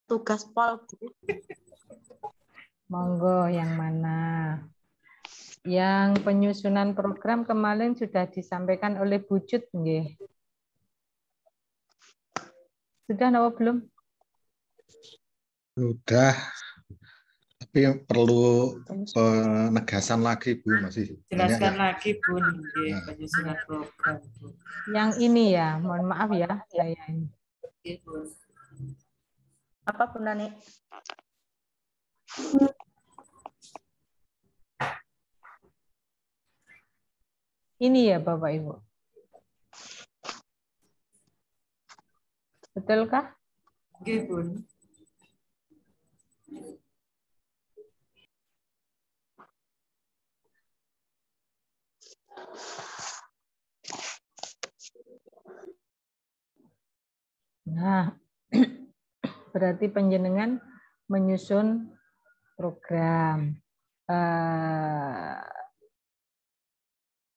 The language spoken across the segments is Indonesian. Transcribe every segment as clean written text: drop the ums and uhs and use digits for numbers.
tugas pol. Monggo, yang mana? Yang penyusunan program kemarin sudah disampaikan oleh Bu Cut, nggih. Sudah atau belum? Sudah, tapi perlu penegasan lagi, Bu. Masih Jelaskan banyak lagi, Bu, penyusunan program. Yang ini ya, mohon maaf ya, saya ini. Apa Bunda Nik? Ini ya Bapak Ibu. Betulkah? Nggih, Bun. Nah, berarti panjenengan menyusun program.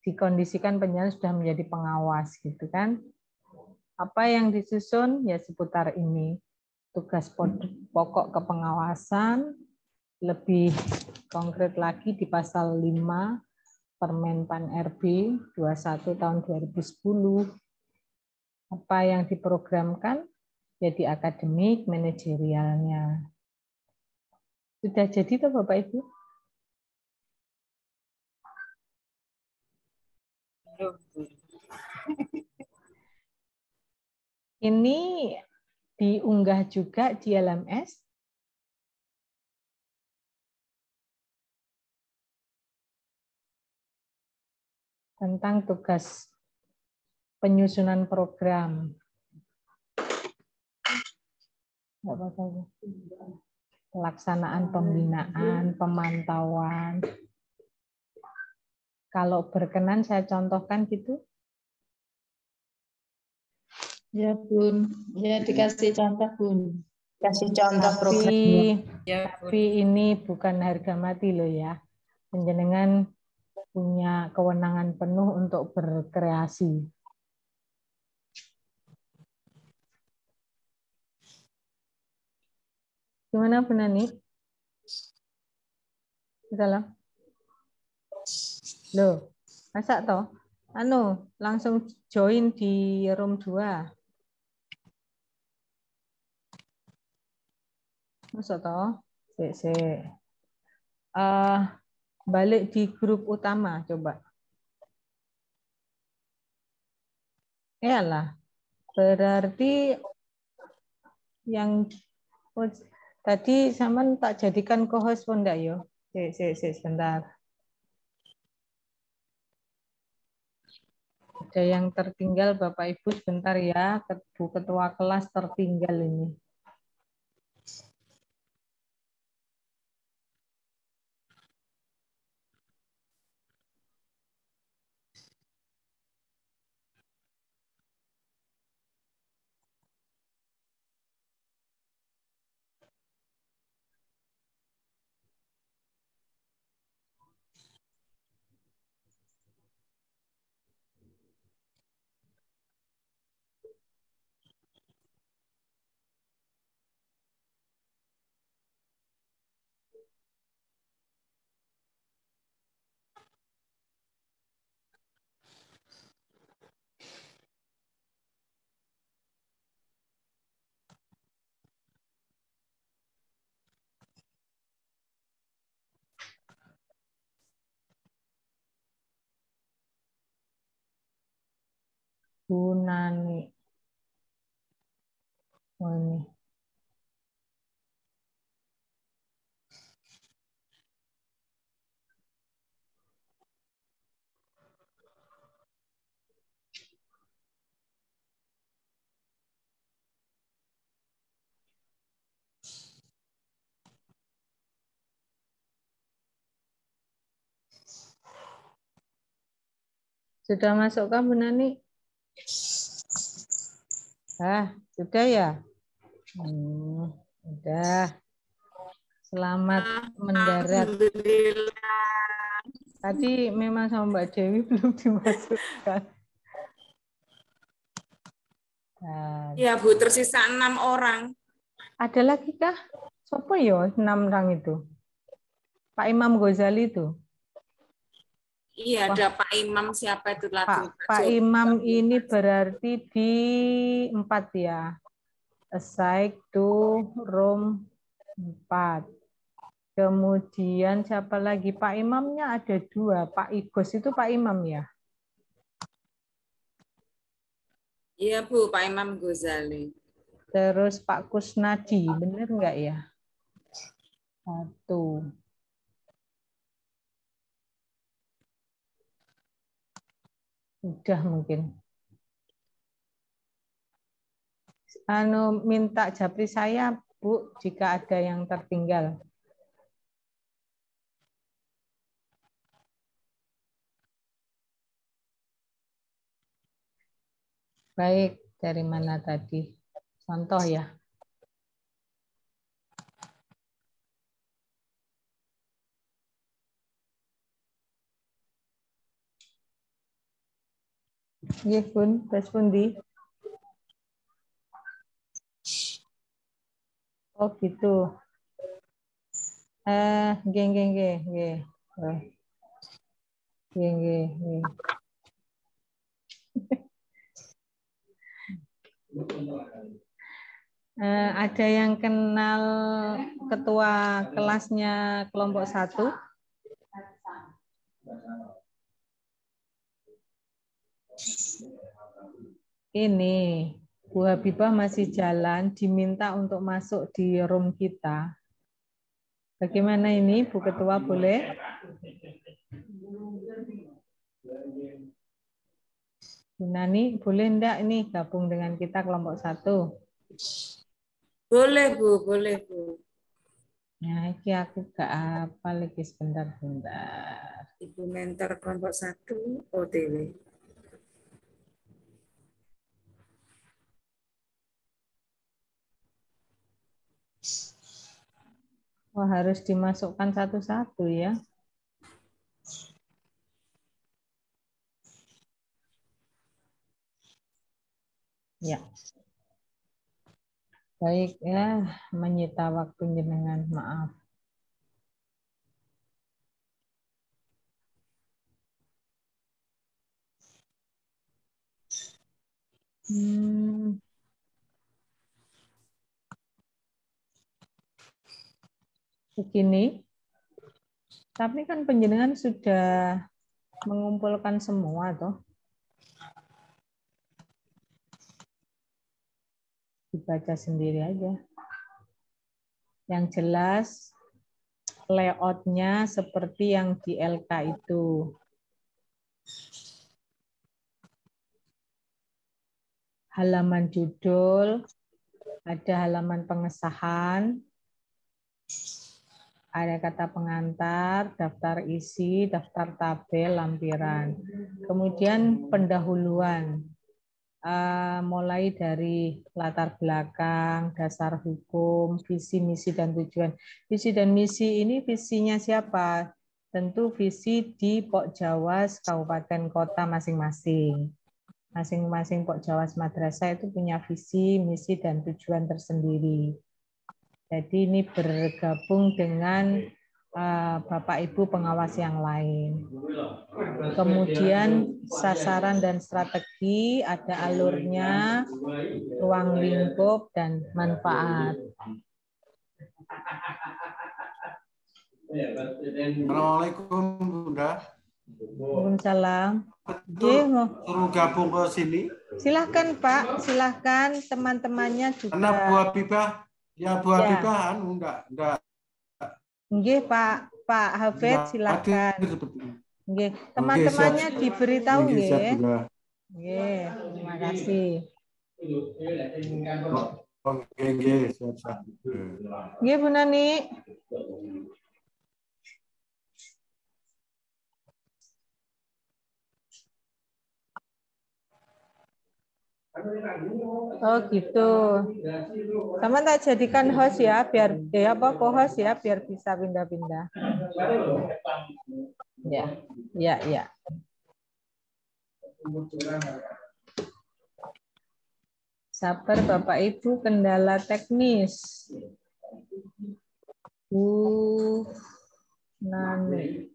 Dikondisikan panjenengan sudah menjadi pengawas, gitu kan? Apa yang disusun ya seputar ini. Tugas pokok kepengawasan, lebih konkret lagi di pasal 5 Permen Pan RB 21 tahun 2010. Apa yang diprogramkan jadi akademik manajerialnya. Sudah jadi toh Bapak Ibu? Ini diunggah juga di LMS. Tentang tugas penyusunan program. Pelaksanaan pembinaan, pemantauan. Kalau berkenan saya contohkan gitu. Ya Bun, ya dikasih contoh Bun. Kasih contoh programnya. Tapi ini bukan harga mati loh ya. Panjenengan punya kewenangan penuh untuk berkreasi. Gimana Bu Nani? Salam. Loh, masa toh? Langsung join di room 2. Masa toh? Balik di grup utama coba. Iyalah. Berarti yang tadi sampean tak jadikan co-host pun enggak yo? Sebentar. Ada yang tertinggal Bapak Ibu sebentar ya, Bu Ketua kelas tertinggal ini. Bu Nani. Oh, ini. Sudah masukkah Bu Nani? Sudah ya? Udah. Selamat mendarat. Tadi memang sama Mbak Dewi belum dimasukkan. Ya Bu, tersisa 6 orang. Ada lagi kah? Sopo yo 6 orang itu? Pak Imam Ghazali itu. Iya, ada Pak Imam siapa itu lagi? Pak Imam ini berarti di 4 ya. Aside to room 4. Kemudian siapa lagi? Pak Imamnya ada 2. Pak Igos itu Pak Imam ya? Iya Bu, Pak Imam Ghazali. Terus Pak Kusnadi, bener nggak ya? 1. Udah mungkin. Minta japri saya, Bu, jika ada yang tertinggal. Baik, dari mana tadi? Contoh ya. Nggih, Bun, tes pundi? Oh, gitu. Nggih, nggih, nggih, nggih. Nggih, nggih, nggih. Ada yang kenal ketua kelasnya kelompok 1? Ini Bu Habibah masih jalan, diminta untuk masuk di room kita. Bagaimana ini Bu Ketua, boleh? Bu Nani, boleh enggak ini gabung dengan kita kelompok 1? Boleh Bu, boleh Bu. Nah, ini aku gak apa lagi sebentar. Ibu mentor kelompok 1 OTW. Oh, harus dimasukkan satu-satu ya. Ya. Baik ya, menyita waktu jenengan, maaf. Begini. Tapi kan penjenengan sudah mengumpulkan semua toh. Dibaca sendiri aja. Yang jelas layoutnya seperti yang di LK itu. Halaman judul, ada halaman pengesahan, ada kata pengantar, daftar isi, daftar tabel, lampiran. Kemudian pendahuluan, mulai dari latar belakang, dasar hukum, visi, misi, dan tujuan. Visi dan misi ini visinya siapa? Tentu visi di Pok Jawas, kabupaten kota masing-masing. Masing-masing Pok Jawas madrasah itu punya visi, misi, dan tujuan tersendiri. Jadi ini bergabung dengan Bapak Ibu pengawas yang lain. Kemudian sasaran dan strategi, ada alurnya, ruang lingkup, dan manfaat. Assalamualaikum Bunda. Waalaikumsalam. Suruh gabung ke sini. Silahkan Pak, silahkan teman-temannya juga. Karena Bu Habibah, ya Bu Habibah enggak. Nggih Pak Hafid, silahkan. Nggih, teman-temannya diberitahu nggih. Nggih, terima kasih. Nggih, siap. Nggih Bu Nani. Oh gitu. Sama tak jadikan host ya, biar co-host ya, biar bisa pindah-pindah. Ya. Sabar Bapak Ibu, kendala teknis. Bu Nani.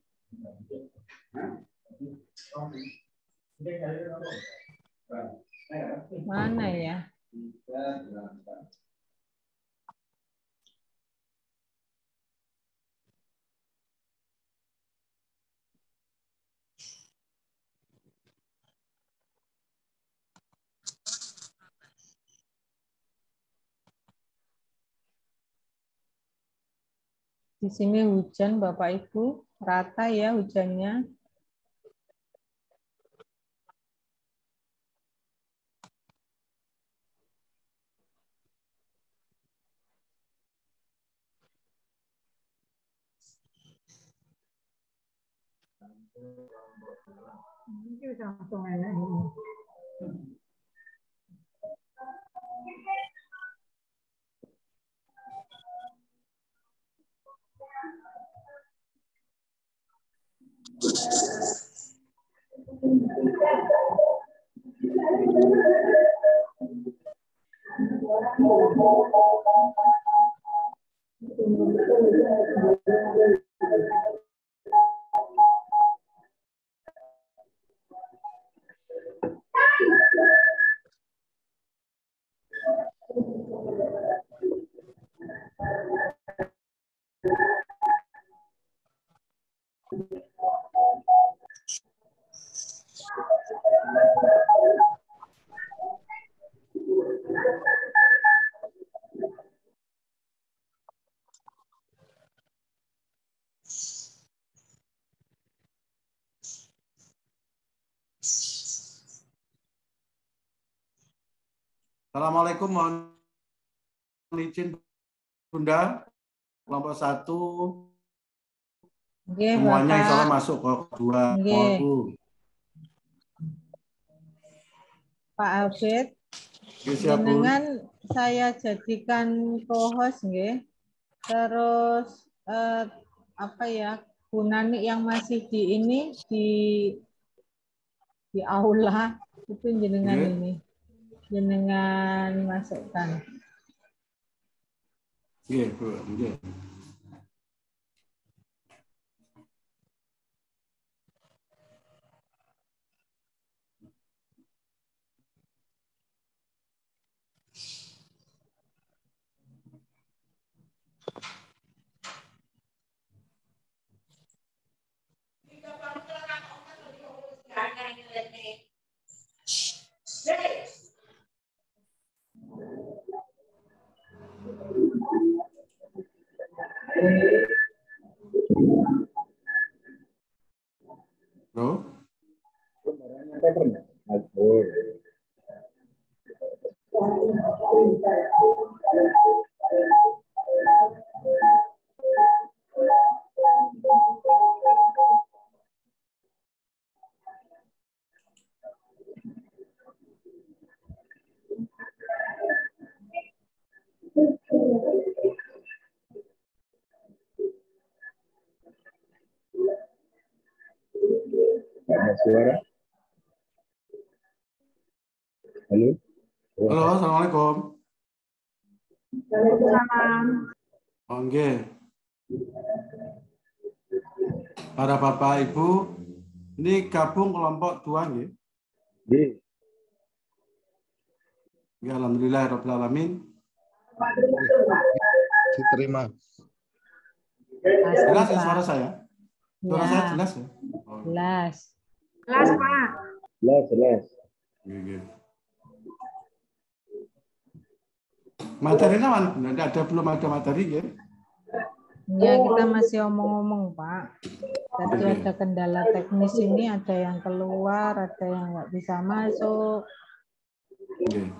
Mana ya? Di sini hujan Bapak Ibu, rata ya hujannya. Assalamualaikum, mohon izin Bunda. Kelompok 1 Nggih, semuanya Bapak. insya Allah masuk ke 2. Nggih. Pak Abid, Siap, Bu. jenengan saya jadikan co-host nggih. Terus apa ya? Bu Nani yang masih di ini di aula itu jenengan Nggih. ini. Jenengan masukkan. Nggih, Bu. Nggih. Halo? Suara. Halo. Halo, Assalamualaikum. Oh, nggih. Para Bapak Ibu, ini gabung kelompok 2 nggih. Nggih. Ya, alhamdulillah rabbil alamin. Diterima. Jelas ya suara saya? Suara Ya. saya jelas ya? Oh, Jelas. Jelas, Pak. Jelas. nggih. Materinya mana? Belum ada materi ya? Ya, kita masih omong-omong, Pak. Tadi Oke. ada kendala teknis ini, ada yang keluar, ada yang nggak bisa masuk. Nggih.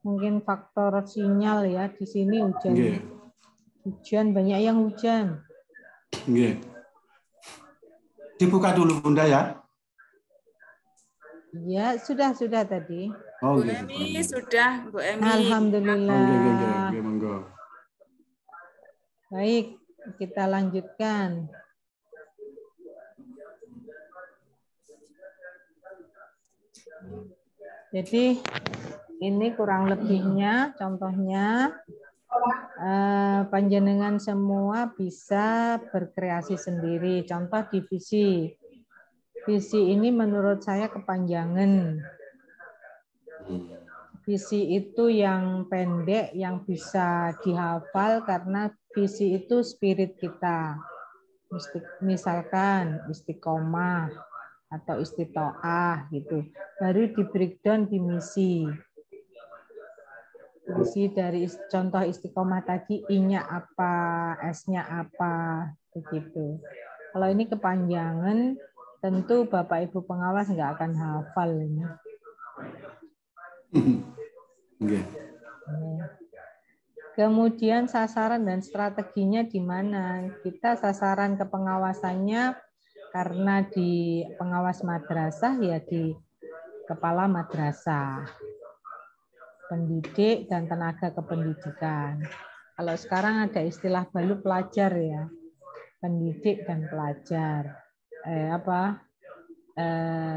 Mungkin faktor sinyal ya, di sini hujan. Nggih. Hujan, banyak yang hujan. Nggih. Dibuka dulu Bunda ya. Ya, sudah tadi. Oh, Bu nggih. Emi sudah, Bu Emi. Oh, Alhamdulillah. nggih, monggo. Baik, kita lanjutkan. Jadi Ini kurang lebihnya, contohnya panjenengan semua bisa berkreasi sendiri. Contoh di visi. Visi ini menurut saya kepanjangan. Visi itu yang pendek, yang bisa dihafal karena visi itu spirit kita. Misalkan istiqomah atau istitoah gitu. Baru di breakdown di misi. Misi dari contoh istiqomah tadi, I-nya apa, S-nya apa, begitu. Kalau ini kepanjangan, tentu Bapak Ibu pengawas nggak akan hafal ini. Oke. Kemudian sasaran dan strateginya di mana? Kita sasaran ke pengawasannya karena di pengawas madrasah ya di kepala madrasah, pendidik dan tenaga kependidikan. Kalau sekarang ada istilah baru pelajar ya, pendidik dan pelajar.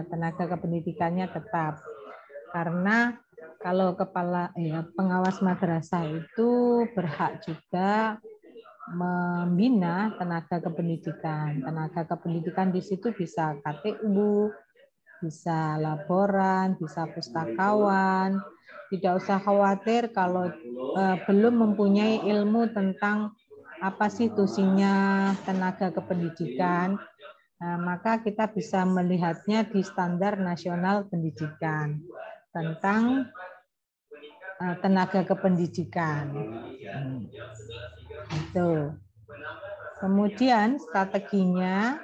Tenaga kependidikannya tetap. Karena kalau pengawas madrasah itu berhak juga membina tenaga kependidikan. Tenaga kependidikan di situ bisa KTU, bisa laboran, bisa pustakawan. Tidak usah khawatir kalau belum mempunyai ilmu tentang apa sih tusinya tenaga kependidikan, maka kita bisa melihatnya di standar nasional pendidikan tentang tenaga kependidikan. Itu. Kemudian strateginya,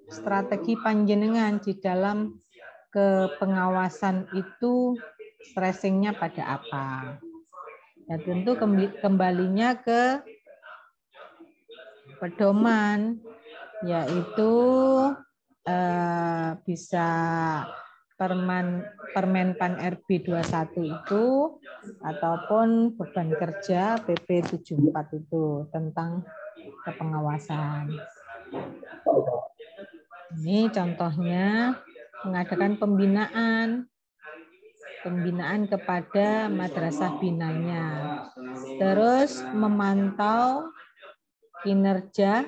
strategi panjenengan di dalam kepengawasan itu stressingnya pada apa? Ya tentu kembalinya ke pedoman, yaitu bisa Permenpan RB 21 itu ataupun beban kerja PP 74 itu tentang kepengawasan. Ini contohnya mengadakan pembinaan kepada madrasah binanya. Terus memantau kinerja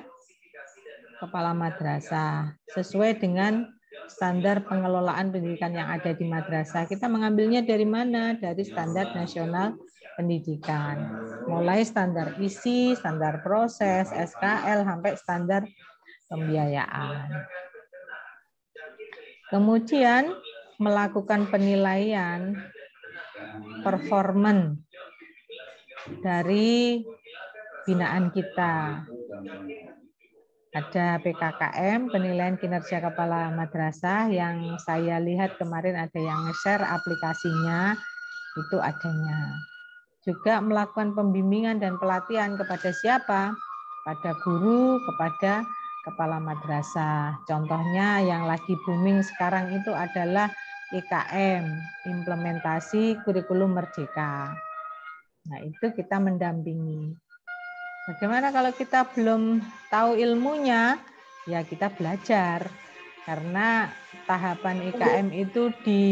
kepala madrasah sesuai dengan standar pengelolaan pendidikan yang ada di madrasah. Kita mengambilnya dari mana? Dari standar nasional pendidikan. Mulai standar isi, standar proses, SKL, sampai standar pembiayaan. Kemudian melakukan penilaian performan dari binaan kita. Ada PKKM, penilaian kinerja kepala madrasah, yang saya lihat kemarin ada yang nge-share aplikasinya, itu adanya. Juga melakukan pembimbingan dan pelatihan kepada siapa? Pada guru, kepada kepala madrasah. Contohnya yang lagi booming sekarang itu adalah IKM, implementasi kurikulum merdeka. Nah, itu kita mendampingi. Bagaimana kalau kita belum tahu ilmunya? Ya kita belajar. Karena tahapan IKM itu di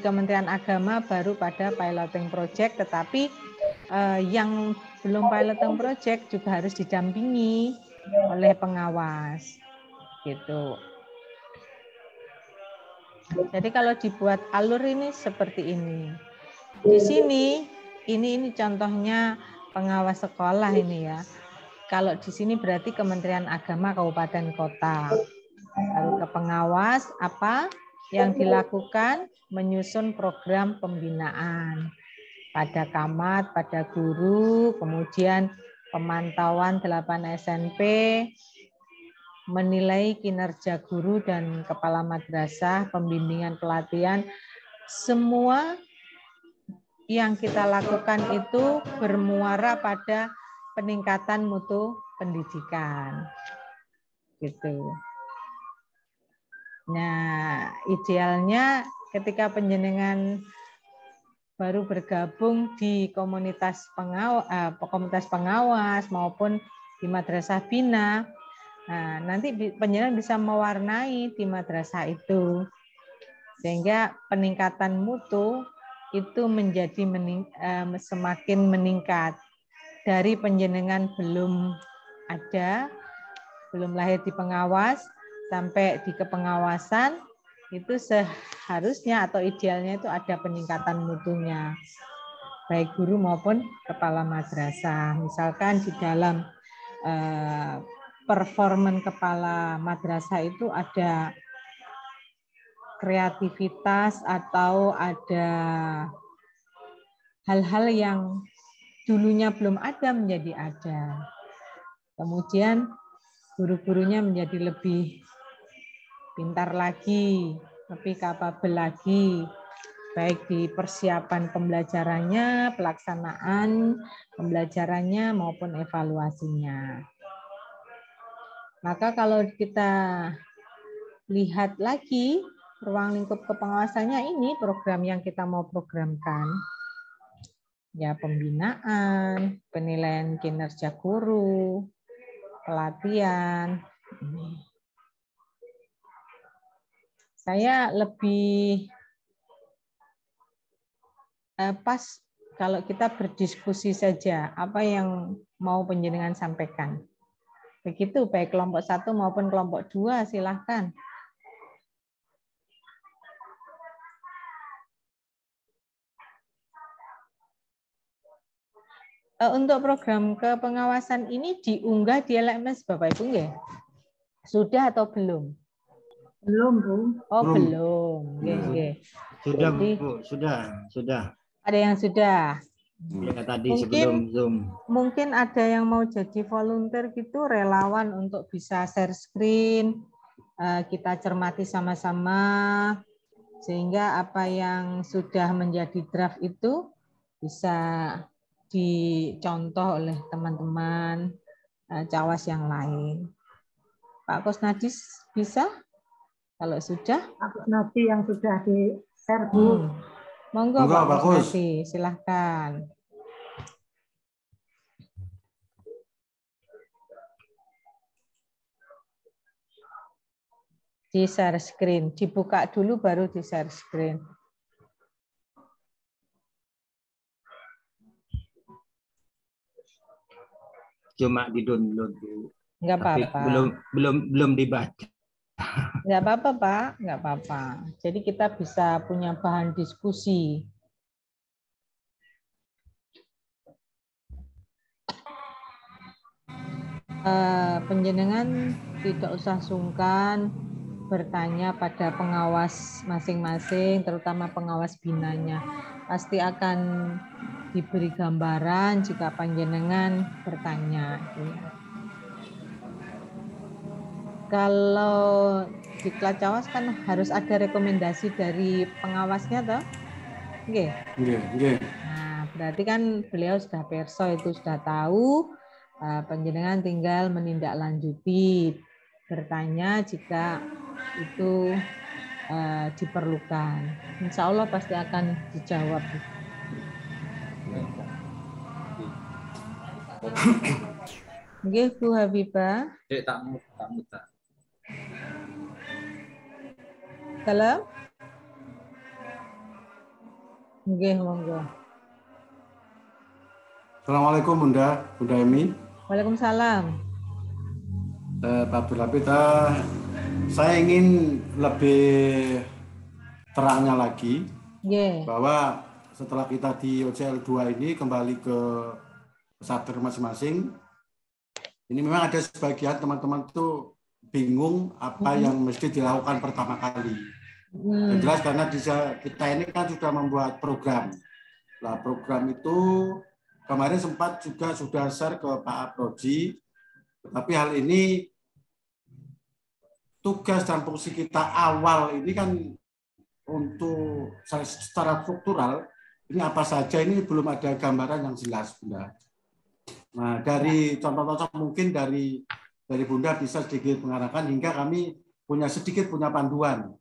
Kementerian Agama baru pada piloting project, tetapi yang belum piloting project juga harus didampingi oleh pengawas. Gitu. Jadi kalau dibuat alur ini seperti ini. Di sini ini contohnya pengawas sekolah ini ya. Kalau di sini berarti Kementerian Agama kabupaten kota. Lalu ke pengawas apa yang dilakukan? Menyusun program pembinaan pada camat, pada guru, kemudian pemantauan 8 SNP, menilai kinerja guru dan kepala madrasah, pembimbingan pelatihan, semua yang kita lakukan itu bermuara pada peningkatan mutu pendidikan. Gitu. Nah, idealnya ketika panjenengan baru bergabung di komunitas pengawas maupun di madrasah bina, nah, nanti panjenengan bisa mewarnai di madrasah itu. Sehingga peningkatan mutu itu menjadi semakin meningkat. Dari penjenengan belum ada, belum lahir di pengawas, sampai di kepengawasan, itu seharusnya atau idealnya itu ada peningkatan mutunya. Baik guru maupun kepala madrasah. Misalkan di dalam performan kepala madrasah itu ada kreativitas atau ada hal-hal yang dulunya belum ada menjadi ada. Kemudian guru-gurunya menjadi lebih pintar lagi, lebih kapabel lagi, baik di persiapan pembelajarannya, pelaksanaan pembelajarannya maupun evaluasinya. Maka kalau kita lihat lagi ruang lingkup kepengawasannya ini program yang kita mau programkan. Ya, pembinaan, penilaian kinerja guru, pelatihan. Saya lebih pas kalau kita berdiskusi saja apa yang mau panjenengan sampaikan. Begitu baik kelompok 1 maupun kelompok 2, silahkan. Untuk program kepengawasan ini diunggah di LMS Bapak Ibu nggih? Sudah atau belum? Belum, Bu. Oh, Belum. belum. Nggih. Sudah, Jadi, Bu. Sudah. ada yang sudah. Ya, tadi Mungkin- sebelum Zoom. Mungkin ada yang mau jadi volunteer gitu, relawan untuk bisa share screen, kita cermati sama-sama, sehingga apa yang sudah menjadi draft itu bisa dicontoh oleh teman-teman cawas yang lain. Pak Kusnadis bisa? Kalau sudah? Aku nanti yang sudah di-share, Bu. Monggo Monggo, Pak Pak Kus. Kusnadi, silahkan. Di share screen, dibuka dulu baru di share screen. Cuma di-download, Bu. Enggak Tapi apa-apa. belum dibaca. Enggak apa-apa, Pak. Enggak apa-apa. Jadi kita bisa punya bahan diskusi. Penjenengan tidak usah sungkan bertanya pada pengawas masing-masing, terutama pengawas binanya. Pasti akan diberi gambaran jika panjenengan bertanya. Kalau di Klacawas kan harus ada rekomendasi dari pengawasnya, toh? Nggih. Nggih. Nah, berarti kan beliau sudah perso itu sudah tahu. Panjenengan tinggal menindaklanjuti, bertanya jika itu diperlukan. Insya Allah pasti akan dijawab. Nggih, Bu Habibah. Tak muta. Salam. Nggih, monggo. Assalamualaikum Bunda Emi. Waalaikumsalam. Pak Burlapit, saya ingin lebih terangnya lagi bahwa setelah kita di OCL 2 ini kembali ke satker masing-masing, ini memang ada sebagian teman-teman itu bingung apa yang mesti dilakukan pertama kali. Yang jelas karena kita ini kan sudah membuat program. Nah, program itu kemarin sempat juga sudah share ke Pak Aproji, tapi hal ini tugas dan fungsi kita awal ini kan untuk secara struktural ini apa saja ini belum ada gambaran yang jelas, Bunda. Nah, dari contoh-contoh mungkin dari Bunda bisa sedikit mengarahkan hingga kami punya panduan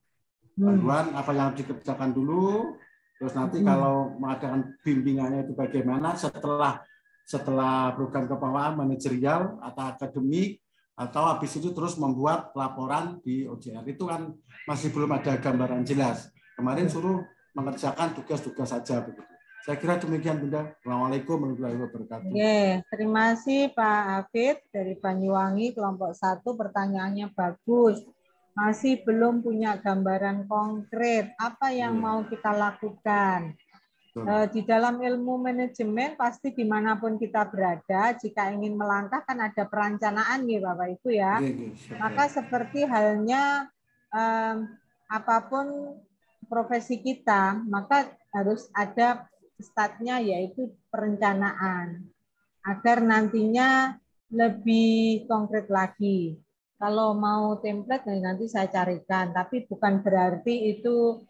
apa yang harus dikerjakan dulu. Terus nanti kalau mengadakan bimbingannya itu bagaimana setelah program kepengawasan manajerial atau akademik atau habis itu terus membuat laporan di OJR itu kan masih belum ada gambaran jelas. Kemarin suruh mengerjakan tugas-tugas saja begitu. Saya kira demikian Bunda. Assalamualaikum warahmatullahi wabarakatuh. Terima kasih Pak Hafid dari Banyuwangi kelompok 1, pertanyaannya bagus. Masih belum punya gambaran konkret apa yang mau kita lakukan. Di dalam ilmu manajemen pasti dimanapun kita berada, jika ingin melangkah kan ada perencanaan nih Bapak Ibu ya. Maka seperti halnya apapun profesi kita, maka harus ada startnya yaitu perencanaan agar nantinya lebih konkret lagi. Kalau mau template nanti saya carikan, tapi bukan berarti itu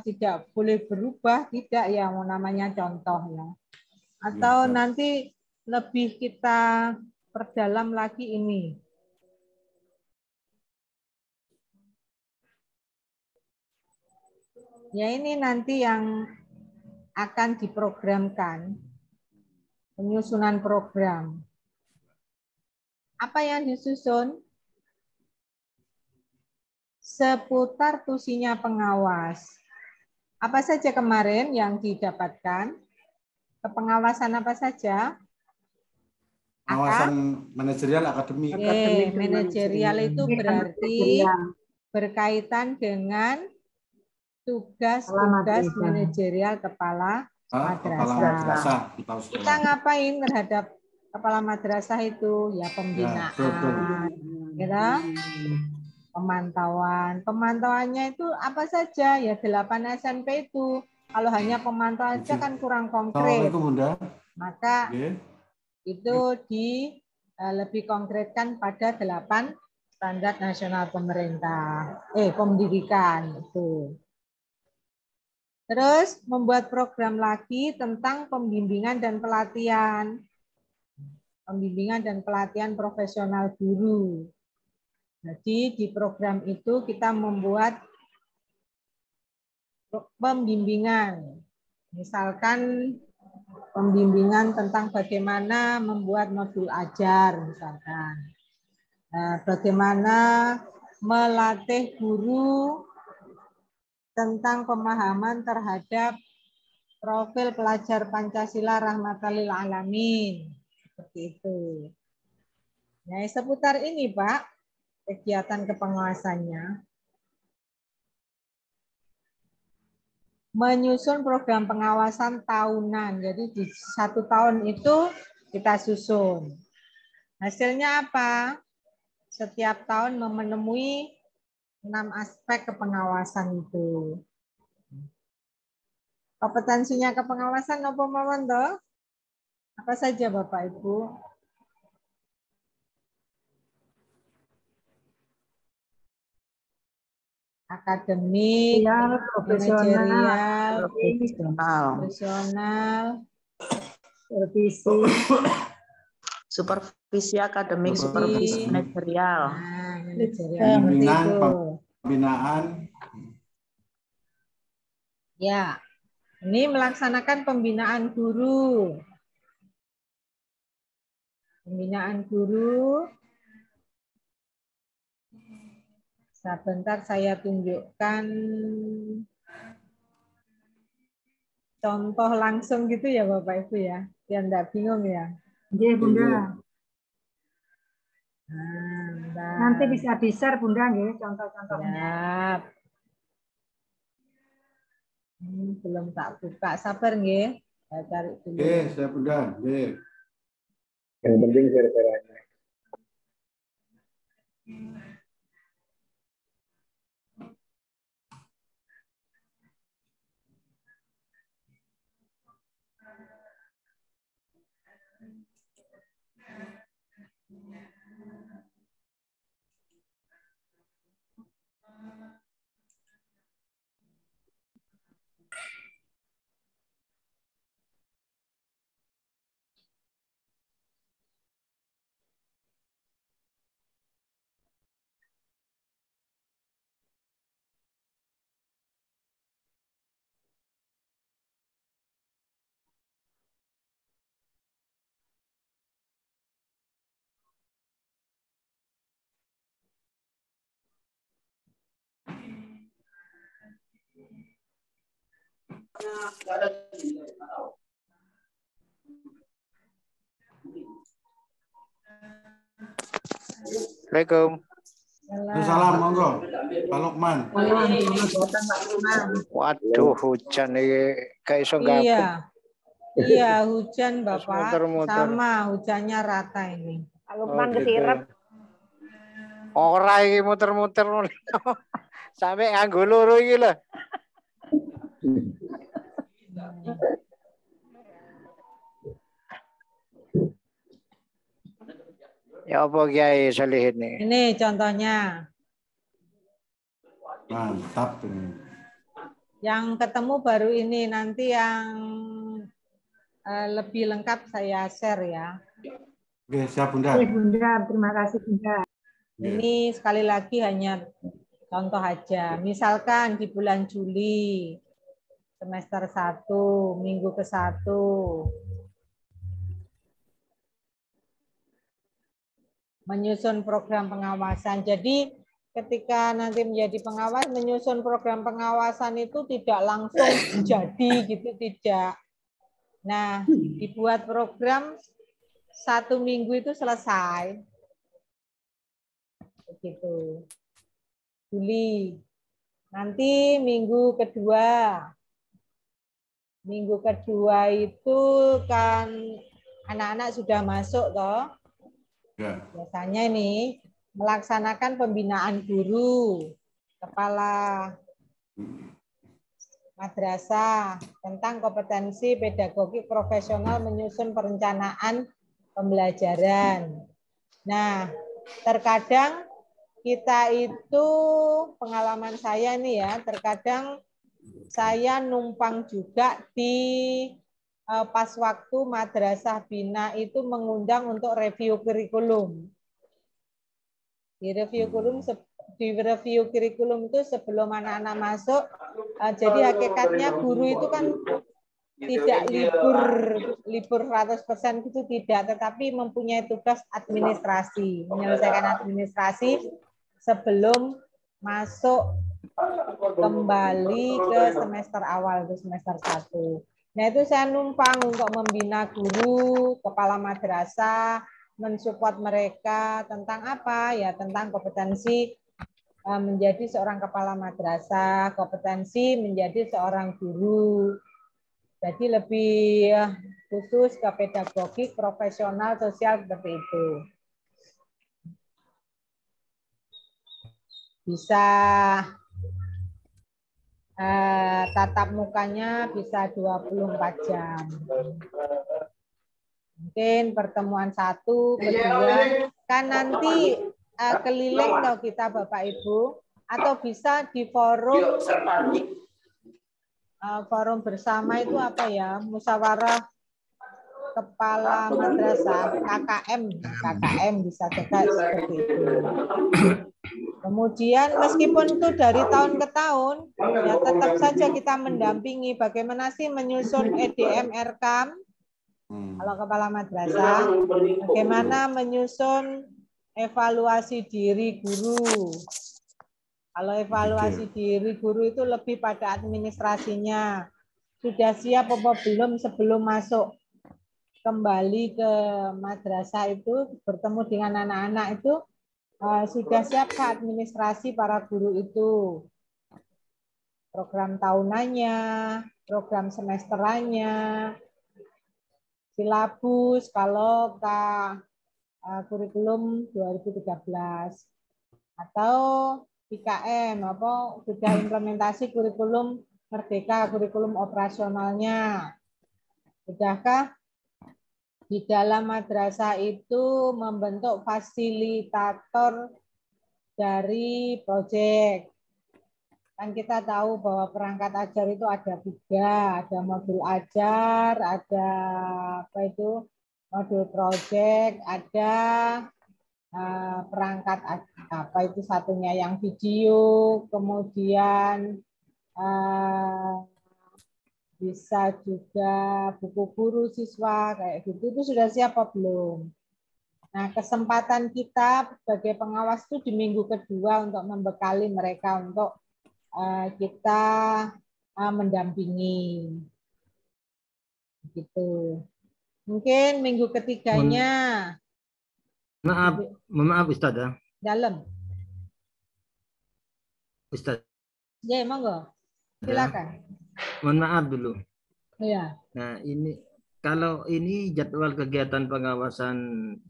tidak boleh berubah, tidak ya, mau namanya contoh ya. Atau nanti lebih kita perdalam lagi ini. Ya ini nanti yang akan diprogramkan, penyusunan program. Apa yang disusun? Seputar tusinya pengawas. Apa saja kemarin yang didapatkan? Kepengawasan apa saja? Pengawasan manajerial akademik. Manajerial itu berarti berkaitan dengan tugas-tugas manajerial kepala madrasah. Kita ngapain terhadap kepala madrasah itu? Ya pembinaan. Ya, pemantauan. Pemantauannya itu apa saja? Ya 8 SMP itu. Kalau hanya pemantauan saja kan kurang konkret. Maka itu lebih konkretkan pada 8 standar nasional pemerintah. Pendidikan itu. Terus membuat program lagi tentang pembimbingan dan pelatihan. Pembimbingan dan pelatihan profesional guru. Jadi di program itu kita membuat pembimbingan. Misalkan pembimbingan tentang bagaimana membuat modul ajar misalkan. Bagaimana melatih guru tentang pemahaman terhadap profil pelajar Pancasila rahmatan lil alamin. Seperti itu. Nah, seputar ini, Pak, kegiatan kepengawasannya. Menyusun program pengawasan tahunan. Jadi di 1 tahun itu kita susun. Hasilnya apa? Setiap tahun memenuhi 6 aspek kepengawasan itu. Kompetensinya kepengawasan apa mawon toh? Apa saja Bapak Ibu? Akademik, manajerial, profesional, supervisi akademik, supervisi manajerial. Pembinaan. Ya, ini melaksanakan pembinaan guru. Pembinaan guru. Sebentar saya tunjukkan contoh langsung gitu ya Bapak Ibu ya. Biar enggak bingung ya. Iya Bunda. Nanti bisa di-share Bunda nggih contoh-contohnya. Belum tak buka, sabar nggih. Saya cari dulu. Saya Bunda, nggih. Yang penting share-shareannya. Assalamualaikum. Salam, monggo. Pak Lukman. Waduh, hujan ini kayak iso gabung. Iya. Iya, hujan Bapak. Muter-muter. Sama, hujannya rata ini. Pak Lukman kesirep. Ora iki muter-muter. Sampai nganggo loro iki lho. Ya apa Kiai Salih ini? Ini contohnya. Mantap ini. Yang ketemu baru ini, nanti yang lebih lengkap saya share ya. Oke, siap Bunda. Oke, Bunda, terima kasih Bunda. Ini sekali lagi hanya contoh aja. Misalkan di bulan Juli, semester 1, minggu ke-1. Menyusun program pengawasan. Jadi ketika nanti menjadi pengawas, menyusun program pengawasan itu tidak langsung jadi gitu, tidak. Nah, dibuat program 1 minggu itu selesai. Begitu. Juli. Nanti minggu kedua. Minggu kedua itu kan anak-anak sudah masuk toh. Ya. Biasanya ini melaksanakan pembinaan guru, kepala madrasah tentang kompetensi pedagogik profesional menyusun perencanaan pembelajaran. Nah, terkadang kita itu pengalaman saya nih ya, terkadang saya numpang juga di pas waktu madrasah bina itu mengundang untuk review kurikulum. Di review kurikulum itu sebelum anak-anak masuk, jadi hakikatnya guru itu kan tidak libur 100% gitu tidak, tetapi mempunyai tugas administrasi, menyelesaikan administrasi sebelum masuk kembali ke semester awal, ke semester 1. Nah, itu saya numpang untuk membina guru, kepala madrasah, mensupport mereka tentang apa? Ya, tentang kompetensi menjadi seorang kepala madrasah, kompetensi menjadi seorang guru. Jadi lebih khusus ke pedagogik, profesional, sosial seperti itu. Bisa tatap mukanya bisa 24 jam. Mungkin pertemuan 1, kedua, kan nanti keliling kalau kita Bapak Ibu, atau bisa di forum forum bersama itu apa ya, musyawarah kepala madrasah, KKM bisa juga seperti itu. Kemudian meskipun itu dari tahun ke tahun, ya tetap saja kita mendampingi bagaimana sih menyusun EDM RKAM kalau kepala madrasah, bagaimana menyusun evaluasi diri guru. Kalau evaluasi diri guru itu lebih pada administrasinya. Sudah siap apa belum sebelum masuk kembali ke madrasah itu bertemu dengan anak-anak itu sudah siap ke administrasi para guru itu. Program tahunannya, program semesterannya, silabus kalau ke kurikulum 2013 atau IKM apa sudah implementasi kurikulum Merdeka, kurikulum operasionalnya. Sudahkah di dalam madrasah itu membentuk fasilitator dari proyek. Kan kita tahu bahwa perangkat ajar itu ada 3, ada modul ajar, ada apa itu modul proyek, ada perangkat apa itu satunya yang video, kemudian bisa juga buku guru siswa kayak gitu. Itu sudah siap apa belum? Nah, kesempatan kita sebagai pengawas itu di minggu kedua untuk membekali mereka untuk kita mendampingi. Gitu. Mungkin minggu ketiganya. Maaf Ustazah. Dalam. Ustaz. Ya, monggo. Silakan. Mohon maaf dulu. Iya. Nah, ini kalau ini jadwal kegiatan pengawasan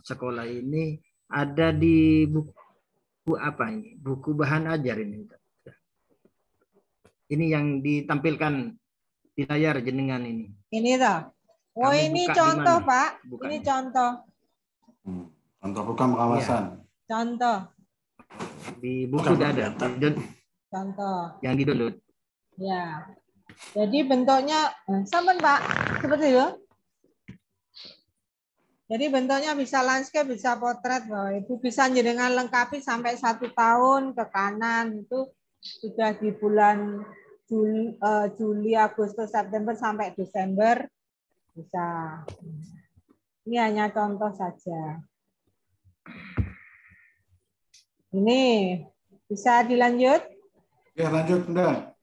sekolah ini ada di buku apa ini? Buku bahan ajar ini. Ini yang ditampilkan di layar jenengan ini. Ini toh. Oh, Kami ini buka contoh, dimana? Pak. Bukanya. Ini contoh. Contoh program pengawasan. Contoh. Di buku sudah ada. Contoh. Yang di download. Ya. Jadi bentuknya sampun Pak, seperti itu. Jadi bentuknya bisa landscape, bisa potret, Ibu bisa jenengan lengkapi sampai 1 tahun ke kanan itu sudah di bulan Juli, Agustus, September sampai Desember bisa. Ini hanya contoh saja. Ini bisa dilanjut? Ya lanjut, Bunda.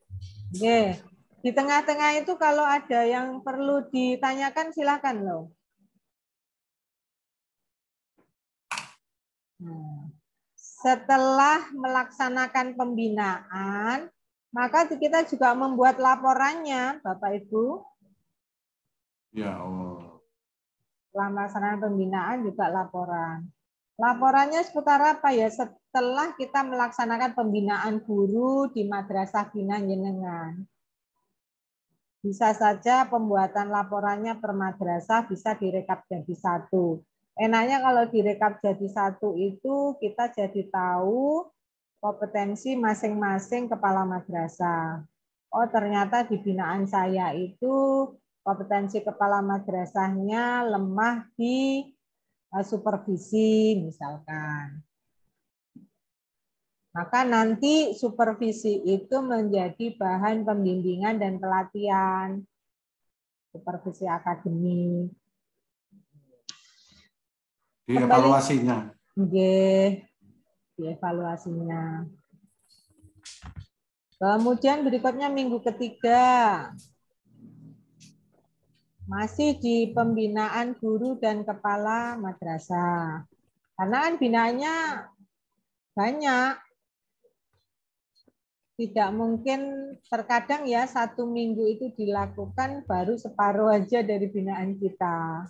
Oke. Di tengah-tengah itu kalau ada yang perlu ditanyakan silakan loh. Setelah melaksanakan pembinaan, maka kita juga membuat laporannya, Bapak Ibu. Ya Allah. Setelah melaksanakan pembinaan juga laporan. Laporannya seputar apa ya? Setelah kita melaksanakan pembinaan guru di Madrasah Bina Jenengan. Bisa saja pembuatan laporannya per madrasah bisa direkap jadi 1. Enaknya kalau direkap jadi 1 itu kita jadi tahu kompetensi masing-masing kepala madrasah. Oh, ternyata di binaan saya itu kompetensi kepala madrasahnya lemah di supervisi misalkan. Maka nanti supervisi itu menjadi bahan pembimbingan dan pelatihan. Supervisi akademik. Dievaluasinya. Oke, dievaluasinya. Kemudian berikutnya minggu ketiga. Masih di pembinaan guru dan kepala madrasah. Karena kan binaannya banyak. Tidak mungkin terkadang ya 1 minggu itu dilakukan baru separuh aja dari binaan kita.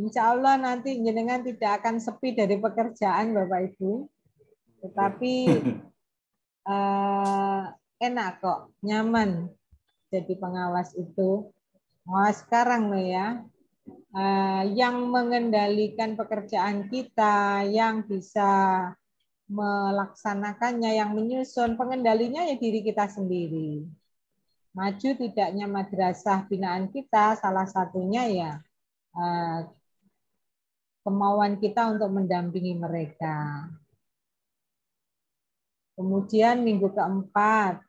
Insya Allah nanti jenengan tidak akan sepi dari pekerjaan Bapak Ibu. Tetapi enak kok, nyaman jadi pengawas itu. Pengawas sekarang loh ya. Yang mengendalikan pekerjaan kita, yang bisa melaksanakannya, yang menyusun, pengendalinya ya diri kita sendiri. Maju tidaknya madrasah binaan kita, salah satunya ya kemauan kita untuk mendampingi mereka. Kemudian minggu keempat,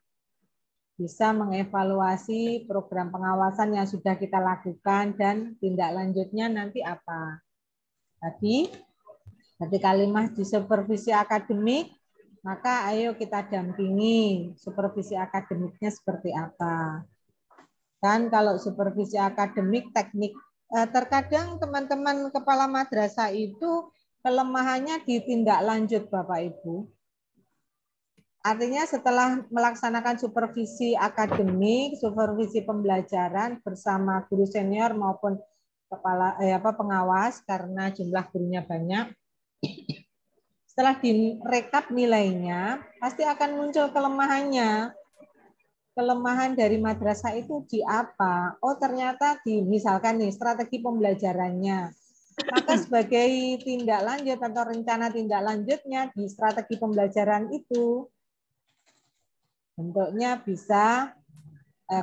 bisa mengevaluasi program pengawasan yang sudah kita lakukan dan tindak lanjutnya nanti apa. Tadi kalimat di supervisi akademik, maka ayo kita dampingi supervisi akademiknya seperti apa. Dan kalau supervisi akademik, teknik, terkadang teman-teman kepala madrasah itu kelemahannya di tindak lanjut Bapak Ibu. Artinya setelah melaksanakan supervisi akademik, supervisi pembelajaran bersama guru senior maupun kepala pengawas karena jumlah gurunya banyak, setelah direkap nilainya, pasti akan muncul kelemahannya. Kelemahan dari madrasah itu di apa? Oh, ternyata di misalkan nih strategi pembelajarannya. Maka sebagai tindak lanjut atau rencana tindak lanjutnya di strategi pembelajaran itu bentuknya bisa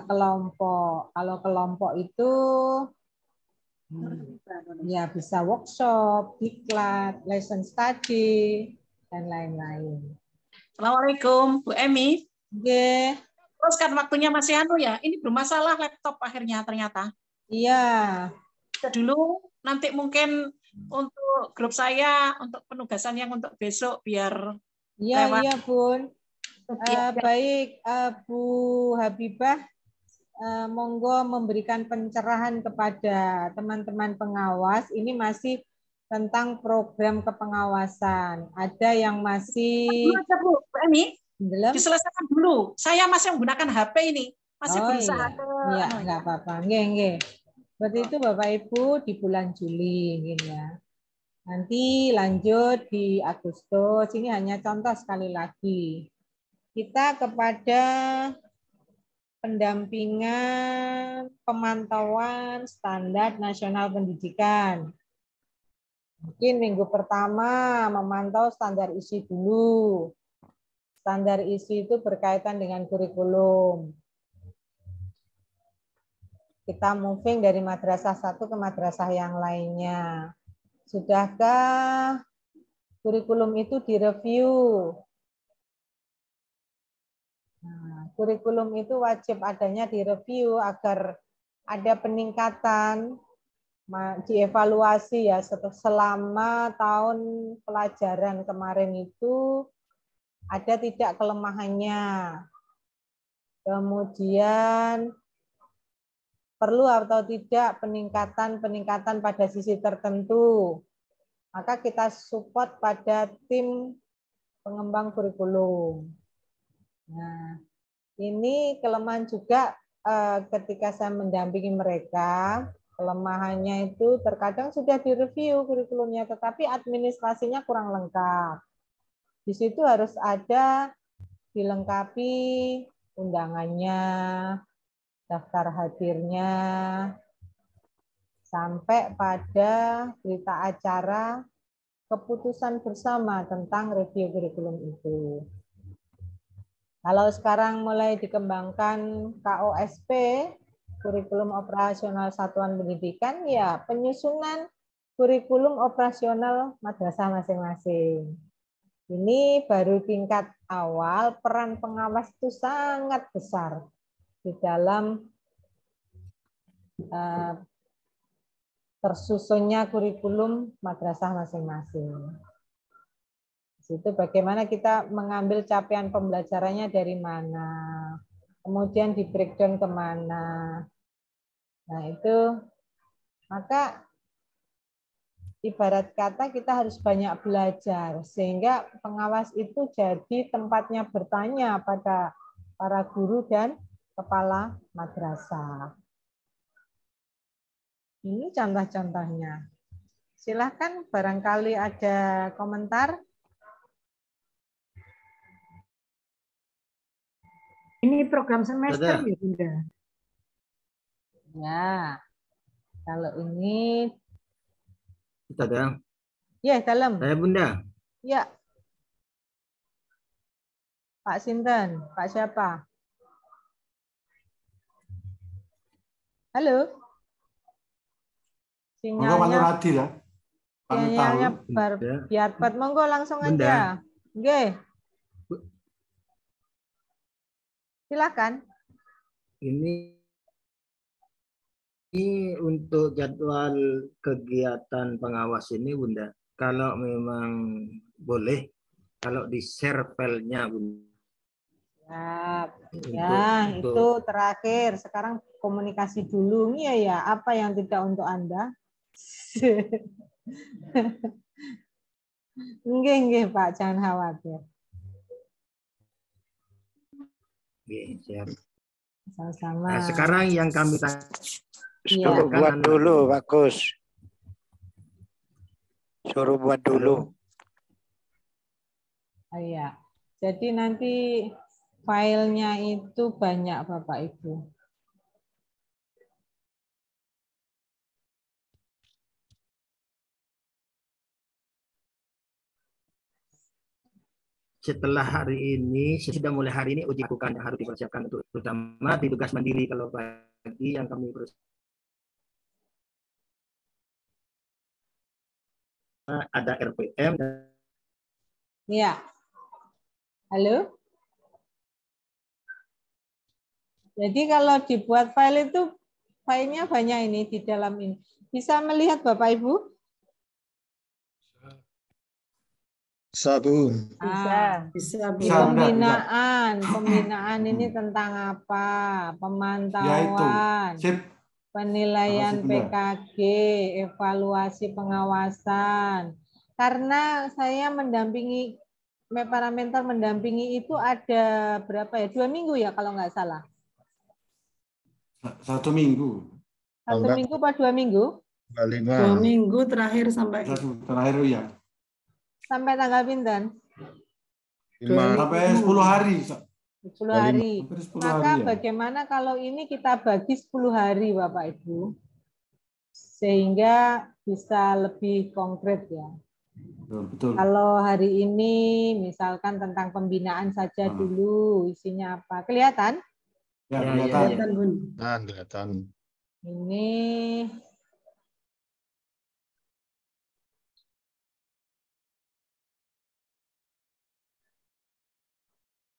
kelompok. Kalau kelompok itu ya bisa workshop, diklat, lesson study, dan lain-lain. Assalamualaikum, Bu Emi. Oke. Terus kan waktunya masih ya, ini bermasalah laptop akhirnya ternyata. Iya. Dulu nanti mungkin untuk grup saya, untuk penugasan yang untuk besok biar iya, Bun. Baik, Bu Habibah, monggo memberikan pencerahan kepada teman-teman pengawas. Ini masih tentang program kepengawasan. Ada yang masih... Bu Emi, belum diselesaikan dulu. Saya masih menggunakan HP ini. Masih berusaha iya. Iya, nggak apa-apa. Nggih. Seperti itu Bapak Ibu di bulan Juli gini ya. Nanti lanjut di Agustus. Ini hanya contoh sekali lagi. Kita kepada pendampingan pemantauan standar nasional pendidikan. Mungkin minggu pertama memantau standar isi dulu. Standar isi itu berkaitan dengan kurikulum. Kita moving dari madrasah satu ke madrasah yang lainnya. Sudahkah kurikulum itu direview? Nah, kurikulum itu wajib adanya direview agar ada peningkatan, dievaluasi ya selama tahun pelajaran kemarin itu ada tidak kelemahannya. Kemudian perlu atau tidak peningkatan pada sisi tertentu. Maka kita support pada tim pengembang kurikulum. Nah, ini kelemahan juga ketika saya mendampingi mereka, kelemahannya itu terkadang sudah direview kurikulumnya, tetapi administrasinya kurang lengkap. Di situ harus ada dilengkapi undangannya, daftar hadirnya, sampai pada berita acara keputusan bersama tentang review kurikulum itu. Kalau sekarang mulai dikembangkan KOSP, kurikulum operasional satuan pendidikan, ya penyusunan kurikulum operasional madrasah masing-masing. Ini baru tingkat awal, peran pengawas itu sangat besar di dalam tersusunnya kurikulum madrasah masing-masing. Itu bagaimana kita mengambil capaian pembelajarannya dari mana, kemudian di breakdown kemana. Nah itu, maka ibarat kata kita harus banyak belajar, sehingga pengawas itu jadi tempatnya bertanya pada para guru dan kepala madrasah. Ini contoh-contohnya. Silahkan barangkali ada komentar. Ini program semester ya Bunda? Ya, kalau ini kita dalam. Ya, dalam. Saya Bunda. Ya. Pak Sinten, Pak siapa? Halo. Sinyalnya ya. Sinyalnya biar monggo langsung aja. Oke. Silakan. Ini untuk jadwal kegiatan pengawas ini Bunda, kalau memang boleh, kalau di-share filenya Bunda. Ya, itu terakhir. Sekarang komunikasi dulu. Iya ya, apa yang tidak untuk Anda? Nggih, Pak, jangan khawatir. Siap. Sama-sama. Nah, sekarang yang kami suruh buat dulu, bagus. Suruh buat dulu. Iya. Jadi nanti filenya itu banyak Bapak Ibu. Setelah hari ini, sudah mulai hari ini uji lakukan yang harus dipersiapkan untuk terutama di tugas mandiri kalau bagi yang kami ada RPM. Ya. Halo. Jadi kalau dibuat file itu filenya banyak ini di dalam ini. Bisa melihat Bapak Ibu? Bisa, Bu. Bisa, Bu. Bisa, Pembinaan ini tentang apa? Pemantauan, Sip. penilaian Makasih, Bunda. PKG, evaluasi pengawasan. Karena saya mendampingi, para mentor mendampingi itu ada berapa ya? 2 minggu ya kalau nggak salah. 1 minggu. 1 minggu apa 2 minggu? 2 minggu terakhir sampai Terakhir ya. Sampai tanggal pinten? Sampai 10 hari. 10 hari. Hampir 10 Maka hari ya. bagaimana kalau ini kita bagi 10 hari Bapak Ibu? Sehingga bisa lebih konkret ya. Betul. Kalau hari ini misalkan tentang pembinaan saja dulu, isinya apa? Kelihatan? Ya, kelihatan. Bun. Kelihatan. Ini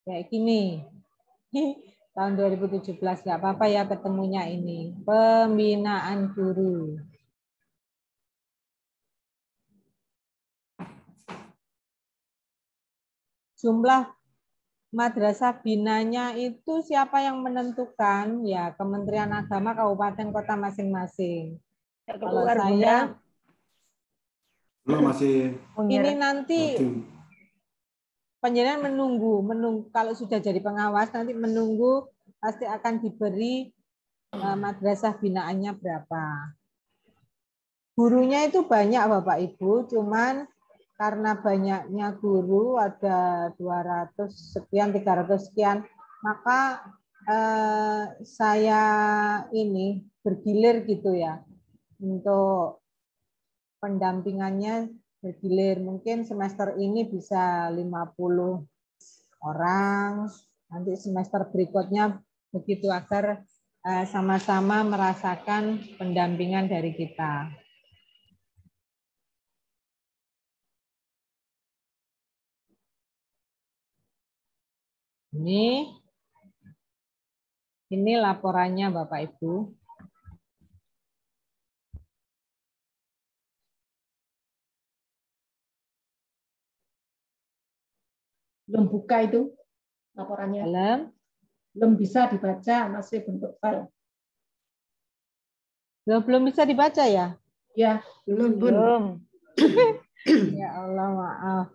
kayak gini. Tahun 2017 nggak apa-apa ya ketemunya ini. Pembinaan guru. Jumlah madrasah binanya itu siapa yang menentukan? Ya, Kementerian Agama kabupaten kota masing-masing. Kalau saya Belum masih. ini nanti penjenengan menunggu kalau sudah jadi pengawas nanti menunggu pasti akan diberi madrasah binaannya berapa. Gurunya itu banyak Bapak Ibu, cuman karena banyaknya guru ada 200 sekian, 300 sekian, maka saya ini bergilir gitu ya untuk pendampingannya bergilir. Mungkin semester ini bisa 50 orang, nanti semester berikutnya begitu agar sama-sama merasakan pendampingan dari kita. Ini laporannya Bapak Ibu. Belum buka itu laporannya. Belum bisa dibaca, masih bentuk file. Belum bisa dibaca ya? Ya, belum. Ya Allah, maaf.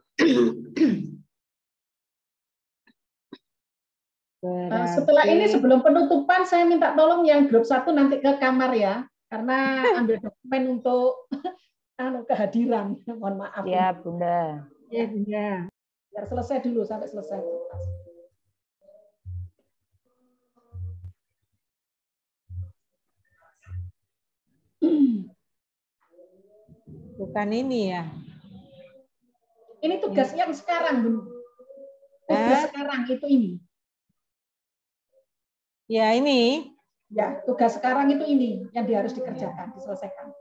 Setelah ini sebelum penutupan saya minta tolong yang grup 1 nanti ke kamar ya, karena ambil dokumen untuk kehadiran. Mohon maaf. Ya, Bunda. Ya, Bunda. Biar selesai dulu sampai selesai. Bukan ini ya. Ini tugas yang sekarang, Bun. Tugas sekarang itu ini. Ya, ini. Ya, tugas sekarang itu ini yang harus dikerjakan, diselesaikan.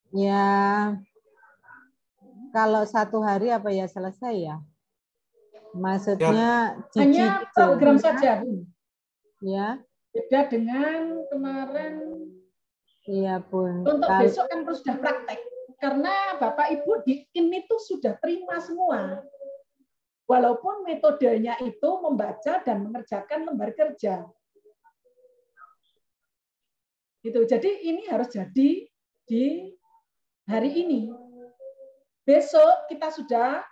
Ya, kalau 1 hari apa ya selesai ya? Maksudnya hanya program saja, Bun. Ya. Beda dengan kemarin. Iya, Bun. Untuk besok kan sudah praktek. Karena Bapak Ibu di ini tuh sudah terima semua. Walaupun metodenya itu membaca dan mengerjakan lembar kerja. Gitu. Jadi ini harus jadi di hari ini. Besok kita sudah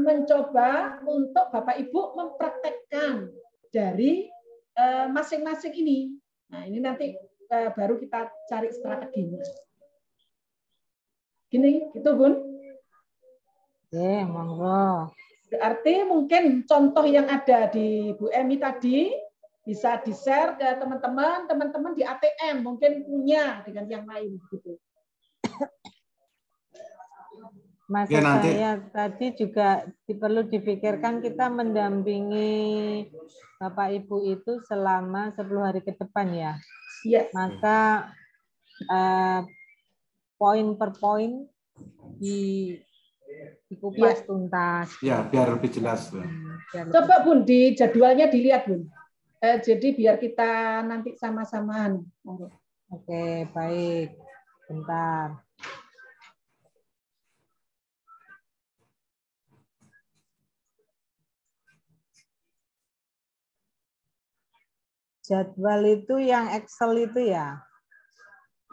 mencoba untuk Bapak Ibu mempraktekkan dari masing-masing ini. Nah, ini nanti baru kita cari strateginya. Gini, gitu, Bun. Monggo. Berarti mungkin contoh yang ada di Bu Emi tadi bisa di-share ke teman-teman, teman-teman di ATM mungkin punya dengan yang lain gitu. Maksud saya tadi juga perlu dipikirkan kita mendampingi Bapak Ibu itu selama 10 hari ke depan ya. Yes. Maka poin per poin dikupas tuntas. Ya, biar lebih jelas. Coba Bun di jadwalnya dilihat, Bun. Jadi biar kita nanti sama-sama. Oke, baik. Bentar. Jadwal itu yang Excel itu ya?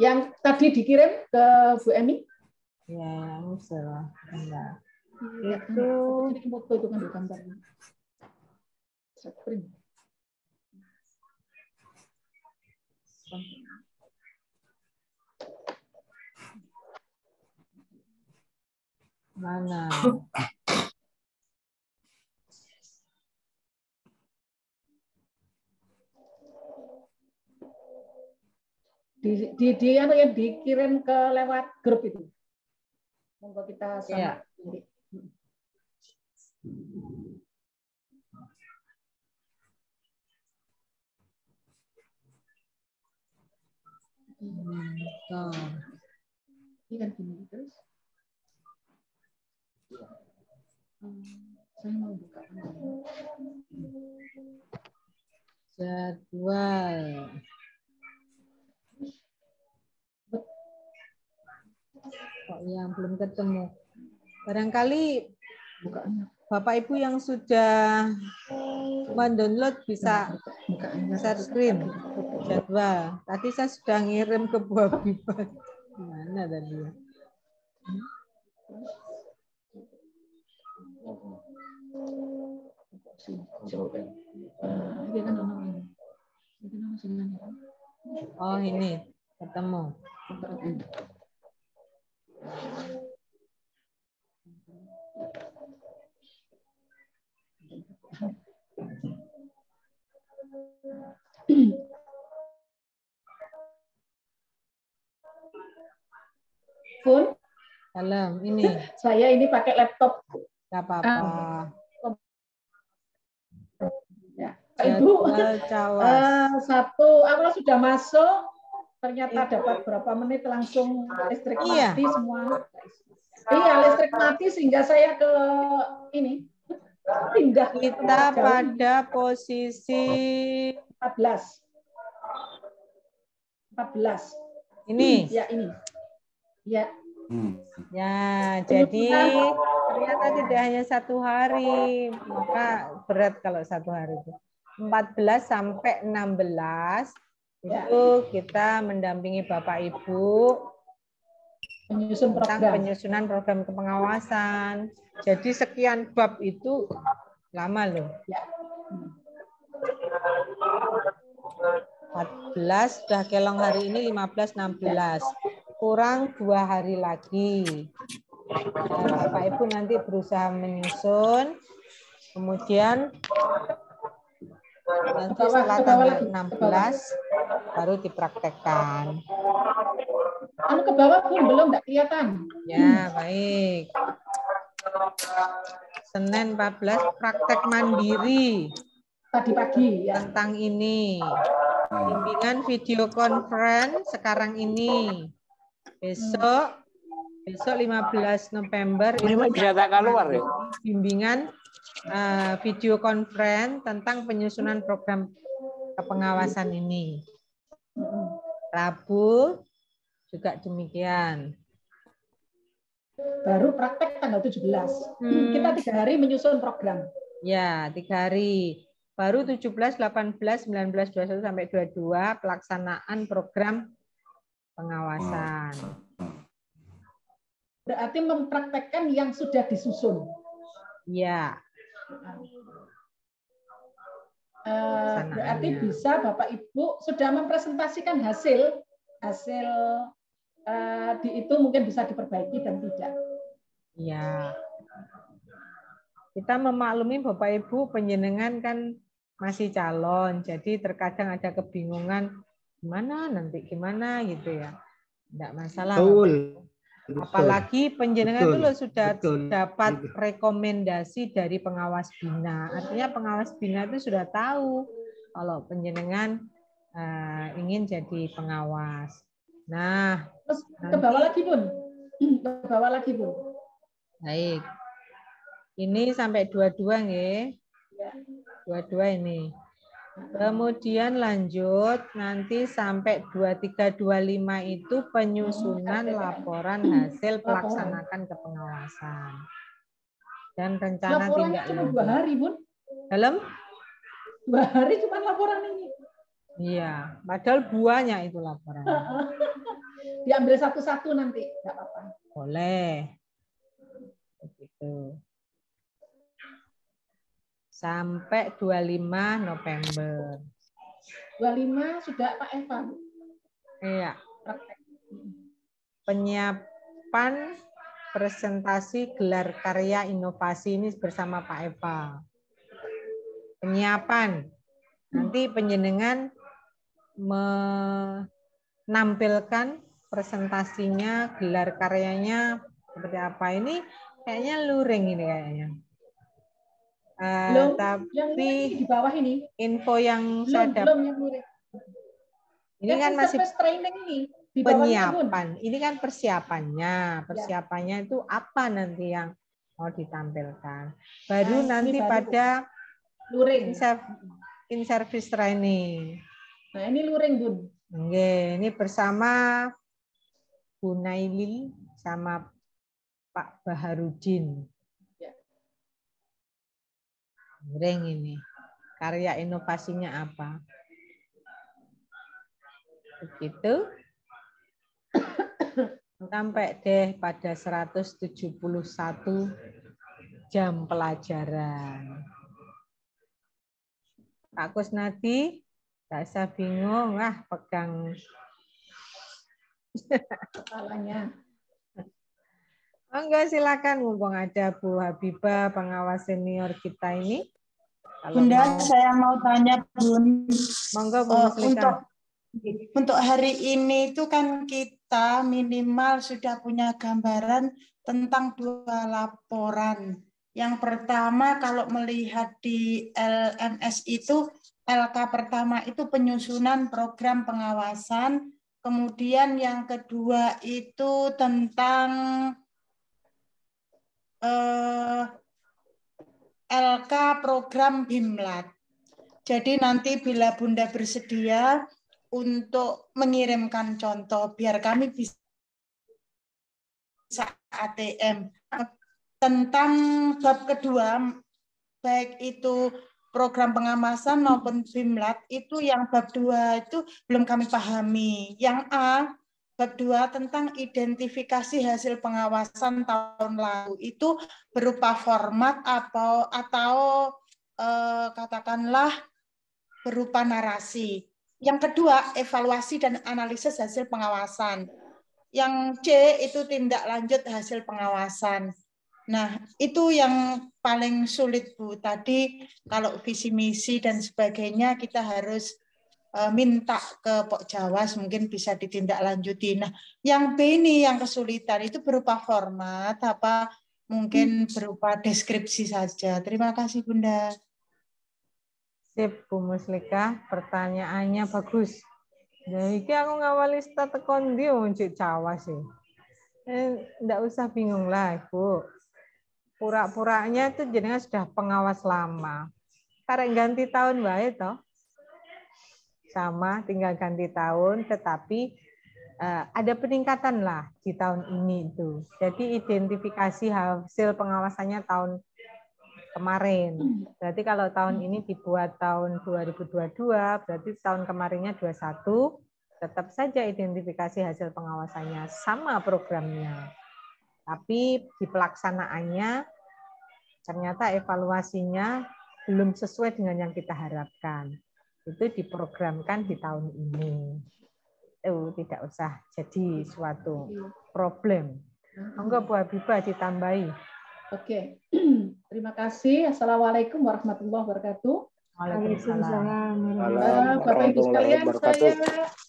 Yang tadi dikirim ke Bu Emi? Ya, salah. Enggak. Itu foto itu kan gambarnya. Screen. Mana? Yang dikirim ke lewat grup itu. Monggo kita sama. Ini kan gini terus. Saya mau buka jadwal. Kok yang belum ketemu? Barangkali Bapak Ibu yang sudah mendownload bisa share screen jadwal. Tadi saya sudah ngirim ke Bu Habibah. Mana tadi ya? Oh ini ketemu. Pun dalam ini saya ini pakai laptop. Gak apa-apa. Ya. Ibu satu awal sudah masuk, ternyata dapat berapa menit langsung listrik mati semua. Iya, listrik mati sehingga saya ke ini pindah. Kita pada posisi 14. Ini. Ya ini. Ya. Ya, jadi ternyata tidak hanya 1 hari, maka berat kalau 1 hari itu. 14 sampai 16 itu kita mendampingi Bapak Ibu tentang penyusunan program kepengawasan. Jadi sekian bab itu lama loh. 14 sudah kelong hari ini 15 16. Kurang 2 hari lagi. Nah, Bapak Ibu nanti berusaha menyusun, kemudian nanti setelah tanggal 16 baru dipraktekkan. Anu ke bawah pun belum enggak kelihatan. Ya, baik. Senin 14 praktek mandiri. Tadi pagi ya. Tentang ini. Bimbingan video conference sekarang ini. Besok 15 November itu bisa tak keluar ya? Bimbingan video conference tentang penyusunan program kepengawasan ini. Rabu juga demikian. Baru praktek tanggal 17. Kita 3 hari menyusun program. Ya, 3 hari. Baru 17, 18, 19, 21 sampai 22 pelaksanaan program pengawasan. Berarti mempraktekkan yang sudah disusun. Ya. Berarti bisa Bapak Ibu sudah mempresentasikan hasil itu mungkin bisa diperbaiki dan tidak. Ya. Kita memaklumi Bapak Ibu penjenengan kan masih calon, jadi terkadang ada kebingungan gimana gitu ya. Enggak masalah. Betul. Apalagi penjenengan dulu sudah dapat rekomendasi dari pengawas bina. Artinya pengawas bina itu sudah tahu kalau penjenengan ingin jadi pengawas. Nah, terus ke bawah lagi Bun. Ke bawah lagi Bun. Baik. Ini sampai 22 nggih. 22 ini. Kemudian lanjut nanti sampai 23 25 itu penyusunan laporan hasil pelaksanakan kepengawasan. Dan rencana tindak lanjut. Cuma 2 hari, Bun. Dalam 2 hari cuma laporan ini. Iya, padahal buahnya itu laporan. Diambil satu-satu nanti, nggak apa-apa. Boleh. Begitu. Sampai 25 November. 25 sudah Pak Eva. Iya. Penyiapan presentasi gelar karya inovasi ini bersama Pak Eva. Penyiapan. Nanti penjenengan menampilkan presentasinya, gelar karyanya seperti apa. Ini kayaknya luring ini kayaknya. Tapi di bawah ini info yang saya dapat ini kan masih training ini di penyiapan. Ini kan persiapannya itu apa nanti yang mau ditampilkan. Baru nanti pada luring in service training. Nah ini luring Bun. Oke, ini bersama Bu Naili sama Pak Baharudin. Luring ini. Karya inovasinya apa? Begitu. Sampai deh pada 171 jam pelajaran. Pak Kusnadi, nggak usah bingung, pegang kepalanya. Enggak, silakan, mumpung ada Bu Habibah, pengawas senior kita ini. Bunda, saya mau tanya, Bun. Monggo, Bu Muslika. Untuk hari ini itu kan kita minimal sudah punya gambaran tentang 2 laporan. Yang pertama kalau melihat di LMS itu, LK pertama itu penyusunan program pengawasan, kemudian yang kedua itu tentang LK program BIMLAT. Jadi nanti bila Bunda bersedia untuk mengirimkan contoh biar kami bisa ATM tentang bab kedua, baik itu program pengawasan maupun BIMLAT, itu yang bab 2 itu belum kami pahami. Yang A, bab 2 tentang identifikasi hasil pengawasan tahun lalu, itu berupa format atau katakanlah berupa narasi. Yang kedua, evaluasi dan analisis hasil pengawasan. Yang C itu tindak lanjut hasil pengawasan. Nah, itu yang paling sulit, Bu. Tadi kalau visi misi dan sebagainya kita harus minta ke Pok Jawas, mungkin bisa ditindaklanjuti. Nah, yang B ini yang kesulitan itu berupa format, apa mungkin berupa deskripsi saja. Terima kasih, Bunda. Sip, Bu Muslika, pertanyaannya bagus. Nah, iki aku ngawali start tekon ndi Cik Jawas sih. Enggak usah bingung lah, Bu. Pura-puranya itu jenengan sudah pengawas lama. Karek ganti tahun wae toh. Sama, tinggal ganti tahun, tetapi ada peningkatan lah di tahun ini itu. Jadi identifikasi hasil pengawasannya tahun kemarin. Berarti kalau tahun ini dibuat tahun 2022, berarti tahun kemarinnya 21, tetap saja identifikasi hasil pengawasannya sama programnya. Tapi di pelaksanaannya ternyata evaluasinya belum sesuai dengan yang kita harapkan. Itu diprogramkan di tahun ini. Itu tidak usah jadi suatu problem. Monggo Bu Habibah ditambahi. Oke, terima kasih. Assalamualaikum warahmatullahi wabarakatuh. Waalaikumsalam. Bapak Ibu sekalian, saya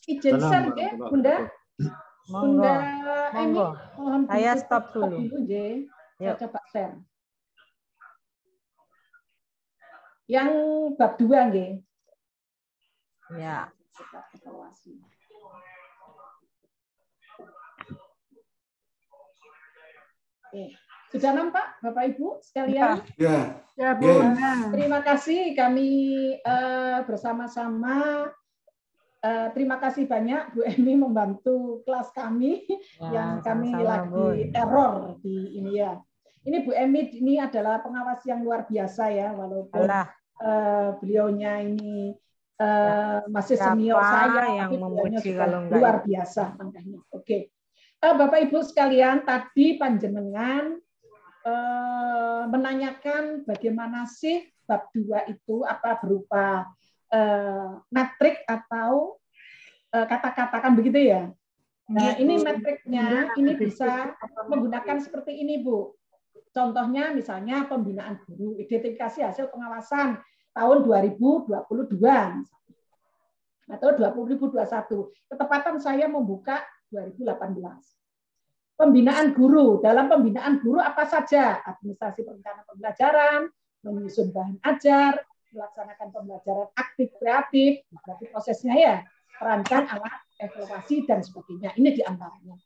izin share ya, Bunda. Monggo. Monggo. Mohon saya stop dulu. Saya coba share. Yang bab 2 nggih. Ya. Oke. Sudah nampak Bapak Ibu sekalian? Ya. Ya, Bu. Terima kasih kami bersama-sama. Terima kasih banyak Bu Emi membantu kelas kami yang kami lagi error di ini ya. Ini Bu Emi ini adalah pengawas yang luar biasa ya, walaupun beliaunya ini masih senior saya yang tapi memuji sudah kalau enggak luar biasa makanya. Oke. Bapak Ibu sekalian, tadi panjenengan menanyakan bagaimana sih bab 2 itu apa berupa metrik atau kata-kata kan begitu ya. Nah, ini metriknya ini bisa menggunakan seperti ini, Bu. Contohnya misalnya pembinaan guru, identifikasi hasil pengawasan tahun 2022 atau 2021. Ketepatan saya membuka 2018. Pembinaan guru. Dalam pembinaan guru apa saja? Administrasi perencanaan pembelajaran, menyusun bahan ajar, melaksanakan pembelajaran aktif kreatif, berarti prosesnya ya, perancang alat, evaluasi dan sebagainya. Ini diantaranya.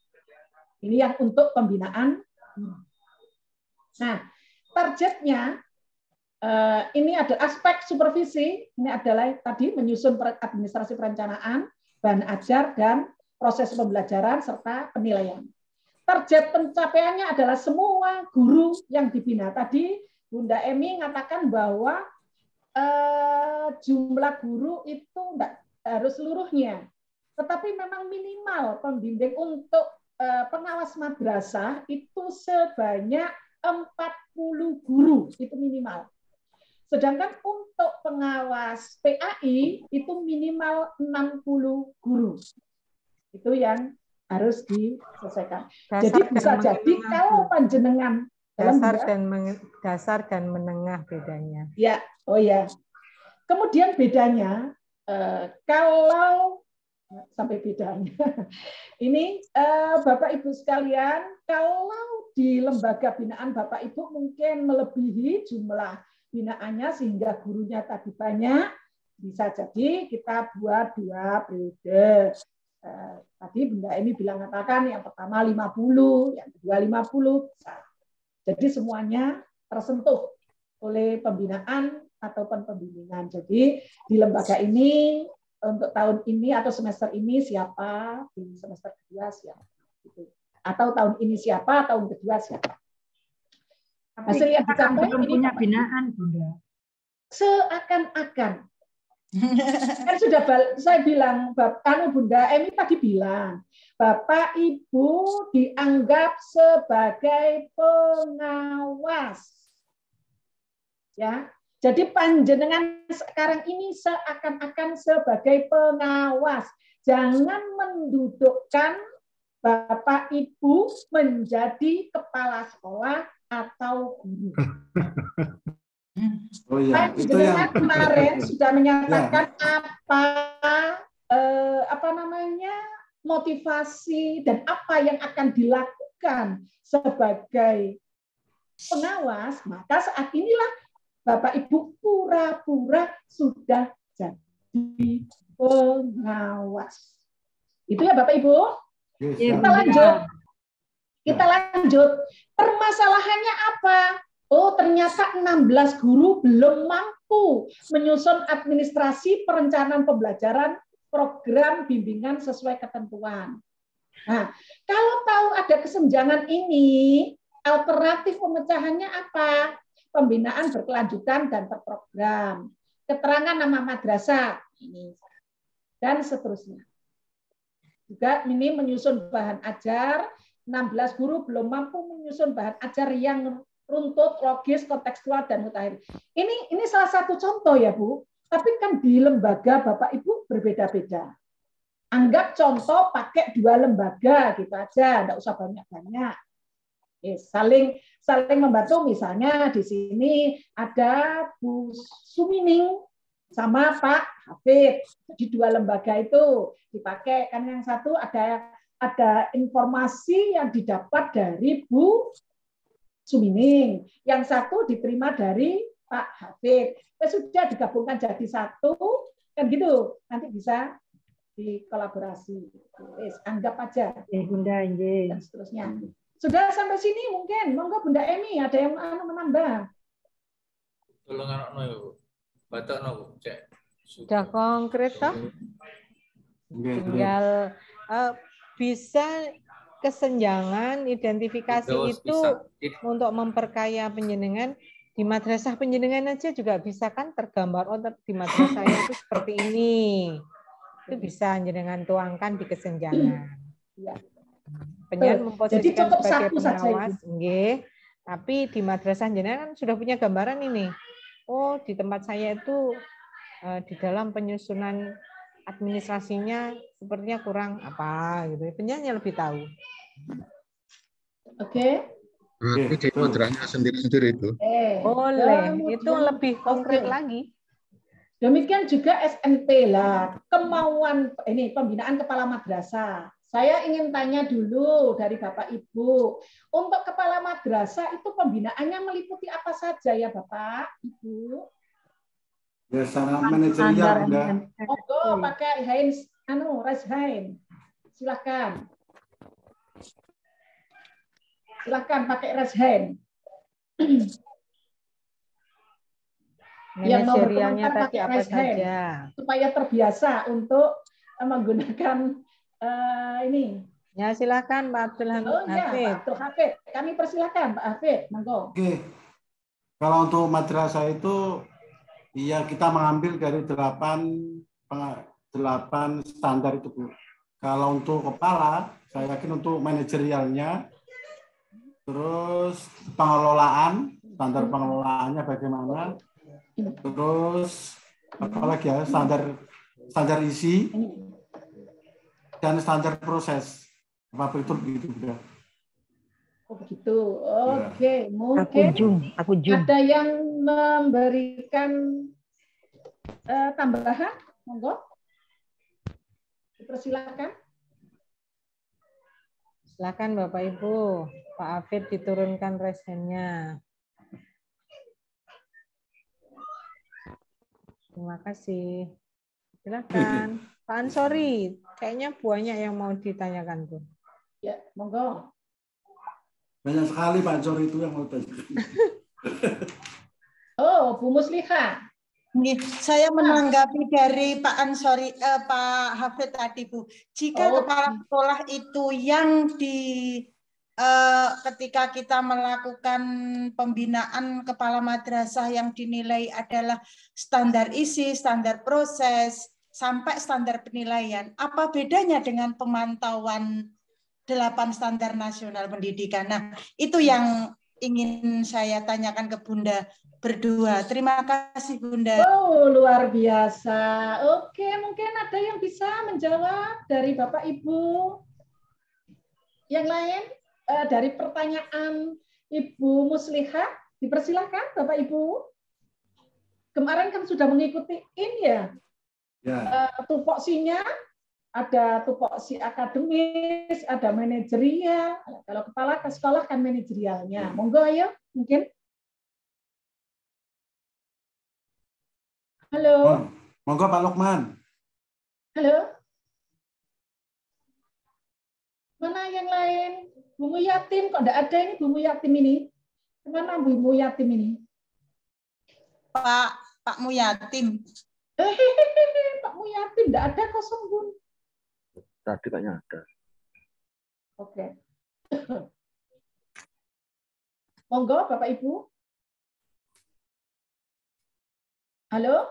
Ini yang untuk pembinaan. Nah, targetnya ini ada aspek supervisi. Ini adalah tadi menyusun administrasi perencanaan, bahan ajar dan proses pembelajaran serta penilaian. Target pencapaiannya adalah semua guru yang dibina. Tadi Bunda Emi mengatakan bahwa jumlah guru itu enggak harus seluruhnya, tetapi memang minimal pembimbing untuk pengawas madrasah itu sebanyak 40 guru, itu minimal. Sedangkan untuk pengawas PAI itu minimal 60 guru. Itu yang harus diselesaikan. Jadi bisa jadi kalau panjenengan dasar dan menengah bedanya. Ya, oh ya. Kemudian bedanya kalau sampai bedanya. Ini Bapak Ibu sekalian, kalau di lembaga binaan Bapak Ibu mungkin melebihi jumlah binaannya sehingga gurunya tadi banyak, bisa jadi kita buat 2 periode. Tadi Bunda Emi bilang katakan yang pertama 50, yang kedua 50. Jadi semuanya tersentuh oleh pembinaan ataupun pembimbingan. Jadi di lembaga ini untuk tahun ini atau semester ini siapa, di semester kedua siapa, gitu. Atau tahun ini siapa, tahun kedua siapa. Hasil yang dicapai ini punya binaan, Bunda. Seakan-akan. Kan sudah saya bilang, Bunda Emi tadi bilang, Bapak Ibu dianggap sebagai pengawas. Ya. Jadi panjenengan sekarang ini seakan-akan sebagai pengawas. Jangan mendudukkan Bapak Ibu menjadi kepala sekolah atau guru. Oh iya, itu yang yang kemarin sudah menyatakan apa namanya motivasi dan apa yang akan dilakukan sebagai pengawas, maka saat inilah Bapak Ibu pura-pura sudah jadi pengawas. Itu ya Bapak Ibu. Kita lanjut. Kita lanjut. Permasalahannya apa? Oh, ternyata 16 guru belum mampu menyusun administrasi perencanaan pembelajaran program bimbingan sesuai ketentuan. Nah, kalau tahu ada kesenjangan ini, alternatif pemecahannya apa? Pembinaan berkelanjutan dan terprogram. Keterangan nama madrasah ini dan seterusnya. Juga ini menyusun bahan ajar, 16 guru belum mampu menyusun bahan ajar yang runtut, logis, kontekstual dan mutakhir. Ini salah satu contoh ya, Bu. Tapi kan di lembaga Bapak Ibu berbeda-beda. Anggap contoh pakai 2 lembaga gitu aja, enggak usah banyak-banyak. Saling membantu, misalnya di sini ada Bu Sumining sama Pak Hafid. Jadi 2 lembaga itu dipakai, kan yang satu ada informasi yang didapat dari Bu Sumining, yang satu diterima dari Pak Hafid. Sudah digabungkan jadi satu, kan gitu. Nanti bisa dikolaborasi. Anggap aja. Bunda, dan seterusnya. Sudah sampai sini mungkin, monggo Bunda Emi ada yang menambah. Tolong anakno yo. Batakno cek. Sudah konkret toh? Tinggal bisa kesenjangan identifikasi itu untuk memperkaya penjenengan Di madrasah penjenengan aja juga bisa kan tergambar, oh di madrasah saya itu seperti ini. Itu bisa jenengan tuangkan di kesenjangan. Ya. Penjenengan memposisikan sebagai pengawas, nggih. Tapi di madrasah jenengan kan sudah punya gambaran ini. Oh, di tempat saya itu di dalam penyusunan administrasinya sepertinya kurang apa gitu. Penjenengan lebih tahu. Oke. Berarti di madrasah sendiri-sendiri itu. Boleh, itu lebih konkret lagi. Demikian juga SMP lah, kemauan ini pembinaan kepala madrasah. Saya ingin tanya dulu dari Bapak Ibu, untuk kepala madrasah itu pembinaannya meliputi apa saja ya Bapak Ibu? Ya secara manajerial Bunda. Oh, pakai Heinz, Res Hein. Silakan. Silakan pakai Res Hein. Yang mau berkomentar pakai Res Hein supaya terbiasa untuk menggunakan ini. Ya silakan Pak Abdul Hafid. Oh ya, Pak Abdul Hafid. Kami persilakan Pak Hafid, monggo. Oke. Kalau untuk madrasah itu ya kita mengambil dari 8 standar itu, Bu. Kalau untuk kepala, saya yakin untuk manajerialnya, terus pengelolaan, standar pengelolaannya bagaimana, terus apalagi ya, standar isi, dan standar proses. Apa itu begitu udah. Oh begitu. Oke, mungkin ada yang memberikan tambahan, monggo. Dipersilakan. Silakan Bapak Ibu, Pak Hafid diturunkan resennya. Terima kasih. Silakan. Pak Ansori, kayaknya banyak yang mau ditanyakan tuh. Ya, monggo. Banyak sekali Pak Ansori itu yang mau tanyakan. Oh, Bu Musliha. Saya menanggapi dari Pak Ansori, Pak Hafid tadi, Bu. Jika kepala sekolah itu yang ketika kita melakukan pembinaan kepala madrasah yang dinilai adalah standar isi, standar proses, sampai standar penilaian, apa bedanya dengan pemantauan 8 standar nasional pendidikan? Nah, itu yang ingin saya tanyakan ke Bunda berdua. Terima kasih Bunda. Oh, luar biasa. Oke, mungkin ada yang bisa menjawab dari Bapak Ibu. Yang lain dari pertanyaan Ibu Musliha, dipersilakan Bapak Ibu. Kemarin kan sudah mengikuti ini ya. Tupoksinya ada tupoksi akademis, ada manajerial. Kalau kepala sekolah kan manajerialnya. Monggo ayo, mungkin. Halo. Monggo Pak Lukman. Halo. Mana yang lain? Bu Yatim kok enggak ada ini Bu Yatim ini? Kemana Bu Yatim ini? Pak Muyatim. Pak Muyatim enggak ada kosong Bun. Tadi kayaknya ada. Oke. Monggo Bapak Ibu. Halo?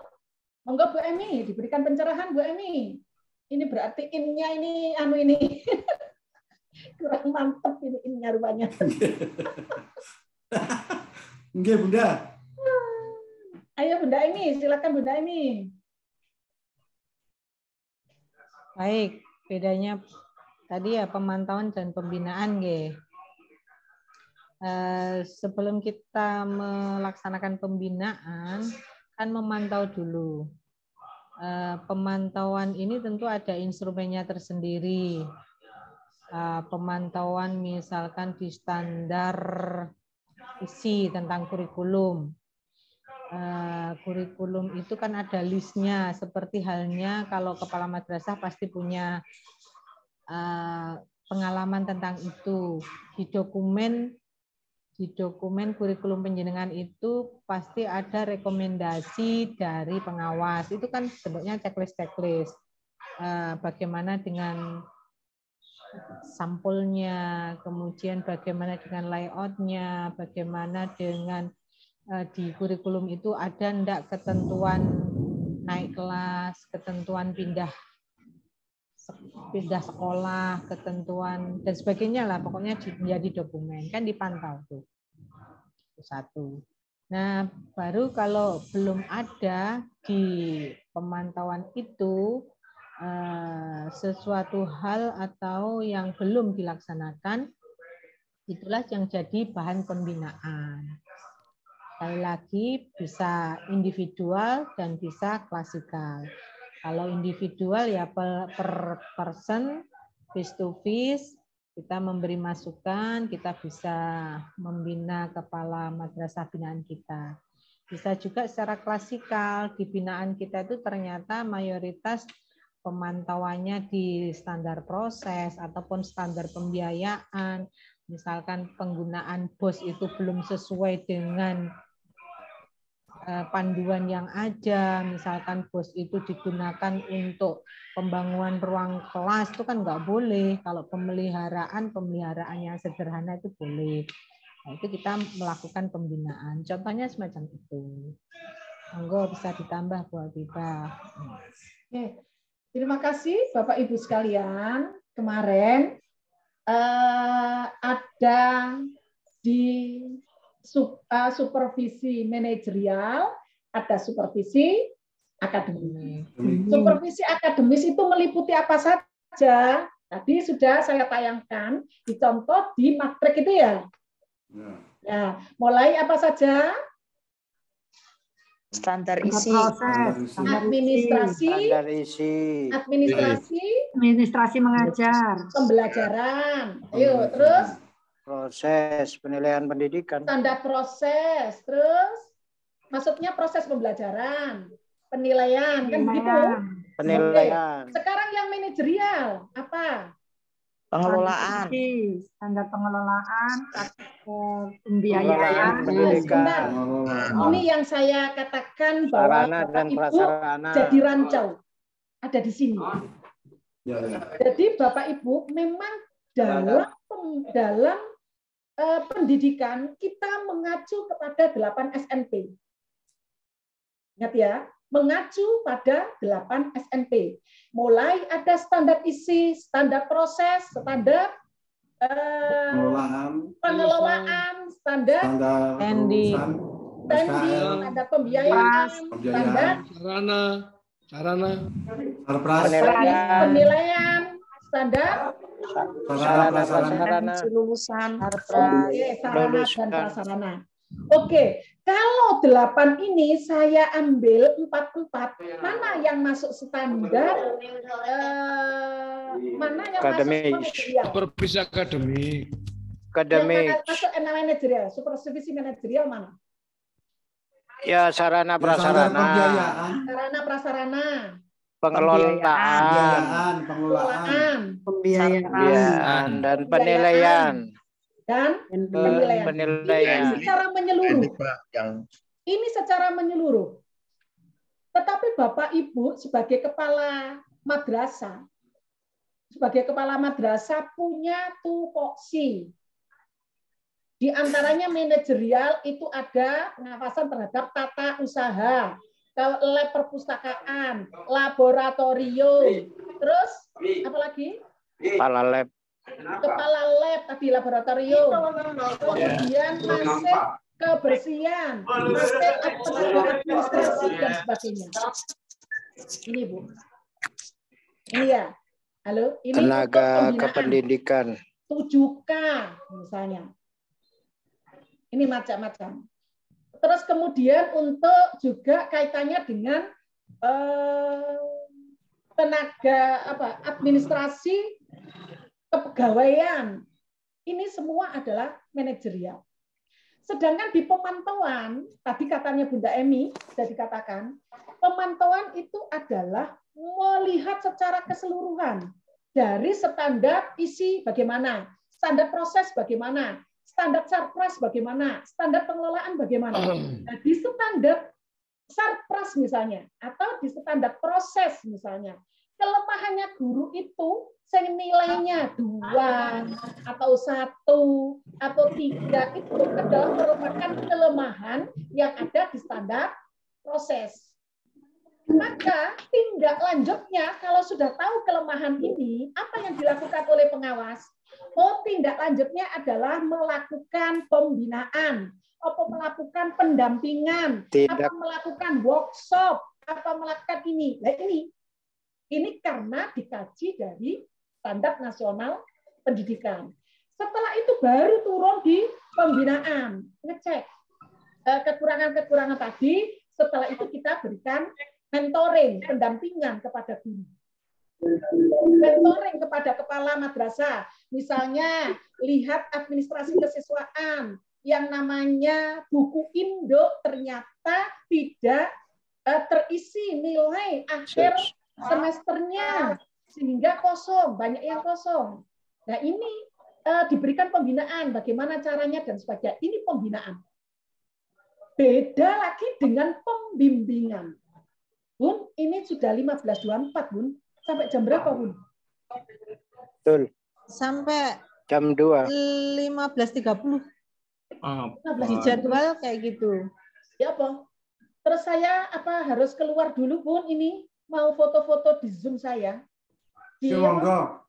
Monggo Bu Emi, diberikan pencerahan Bu Emi. Ini berarti in-nya ini ini. Kurang mantep ini in-nya rupanya. Nggih, Bunda. Ayo Bunda Emi, silakan Bunda Emi. Baik, bedanya tadi ya pemantauan dan pembinaan nggih. Sebelum kita melaksanakan pembinaan kan memantau dulu. Pemantauan ini tentu ada instrumennya tersendiri. Pemantauan misalkan di standar isi tentang kurikulum. Kurikulum itu kan ada listnya, seperti halnya kalau kepala madrasah pasti punya pengalaman tentang itu. Di dokumen kurikulum penjenengan itu pasti ada rekomendasi dari pengawas. Itu kan bentuknya checklist. Bagaimana dengan sampulnya, kemudian bagaimana dengan layoutnya, bagaimana dengan di kurikulum itu ada enggak ketentuan naik kelas, ketentuan pindah sekolah, ketentuan dan sebagainya lah, pokoknya menjadi dokumen, kan dipantau tuh. Satu. Nah, baru kalau belum ada di pemantauan itu sesuatu hal atau yang belum dilaksanakan, itulah yang jadi bahan pembinaan. Sekali lagi bisa individual dan bisa klasikal. Kalau individual ya per person, face to face, kita memberi masukan, kita bisa membina kepala madrasah binaan kita. Bisa juga secara klasikal, di binaan kita itu ternyata mayoritas pemantauannya di standar proses ataupun standar pembiayaan. Misalkan penggunaan BOS itu belum sesuai dengan panduan yang ada, misalkan BOS itu digunakan untuk pembangunan ruang kelas, itu kan nggak boleh. Kalau pemeliharaan yang sederhana itu boleh. Nah, itu kita melakukan pembinaan. Contohnya semacam itu. Monggo bisa ditambah Bu Habibah. Oke. Terima kasih Bapak Ibu sekalian. Kemarin ada di supervisi manajerial, ada supervisi akademis. Supervisi akademis itu meliputi apa saja? Tadi sudah saya tayangkan di contoh di matrek itu ya. Ya, mulai apa saja? Standar isi, administrasi mengajar, pembelajaran. Ayo, terus proses penilaian pendidikan. Standar proses, terus maksudnya proses pembelajaran, penilaian, kan begitu? Penilaian. Oke. Sekarang yang manajerial apa? Pengelolaan, standar pengelolaan, pembiayaan, pendidikan. Ini yang saya katakan bahwa Bapak Ibu jadi rancau ada di sini. Jadi Bapak Ibu memang dalam pendidikan kita mengacu kepada 8 SNP. Ingat ya, mengacu pada 8 SNP. Mulai ada standar isi, standar proses, standar pengelolaan, standar standing, standar pembiayaan, standar penilaian, standar lulusan, sarana dan prasarana. Oke, kalau 8 ini saya ambil 4, mana yang masuk standar, mana yang akademik. masuk supervisi akademik. Yang mana masuk manajerial, supervisi manajerial mana? Ya, sarana prasarana. Sarana prasarana. Pengelolaan, pembiayaan, dan penilaian. Penilaian. Ini secara menyeluruh. Ini secara menyeluruh. Tetapi Bapak Ibu sebagai kepala madrasah punya tupoksi. Di antaranya manajerial itu ada pengawasan terhadap tata usaha, lab perpustakaan, laboratorium, terus apa lagi? Kepala lab tadi laboratorium, kemudian masih kebersihan, masih administrasi dan sebagainya. Ini Bu, ini ya, halo, ini tenaga kependidikan, 7K misalnya, ini macam-macam. Terus kemudian untuk juga kaitannya dengan tenaga administrasi kepegawaian, ini semua adalah manajerial. Sedangkan di pemantauan, tadi katanya Bunda Emi sudah dikatakan, pemantauan itu adalah melihat secara keseluruhan dari standar isi bagaimana, standar proses bagaimana, standar sarpras bagaimana, standar pengelolaan bagaimana. Nah, di standar sarpras misalnya, atau di standar proses misalnya, kelemahannya guru itu nilainya 2 atau 1 atau 3 itu adalah merupakan kelemahan yang ada di standar proses. Maka tindak lanjutnya kalau sudah tahu kelemahan ini, apa yang dilakukan oleh pengawas? Oh, tindak lanjutnya adalah melakukan pembinaan, atau melakukan pendampingan, atau melakukan workshop, atau melakukan ini. Nah, ini karena dikaji dari standar nasional pendidikan. Setelah itu baru turun di pembinaan, ngecek kekurangan-kekurangan tadi. Setelah itu kita berikan mentoring, pendampingan kepada guru. Mentoring kepada kepala madrasah. Misalnya, lihat administrasi kesiswaan yang namanya buku induk ternyata tidak terisi nilai akhir semesternya, sehingga kosong, banyak yang kosong. Nah, ini diberikan pembinaan, bagaimana caranya dan sebagainya. Ini pembinaan. Beda lagi dengan pembimbingan. Bun, ini sudah 15.24, Bun. Sampai jam berapa, Bun? Betul. Sampai jam 2. 15.30. Di jadwal kayak gitu. Ya, apa? Terus saya harus keluar dulu, Bun, ini mau foto-foto di Zoom saya. Monggo.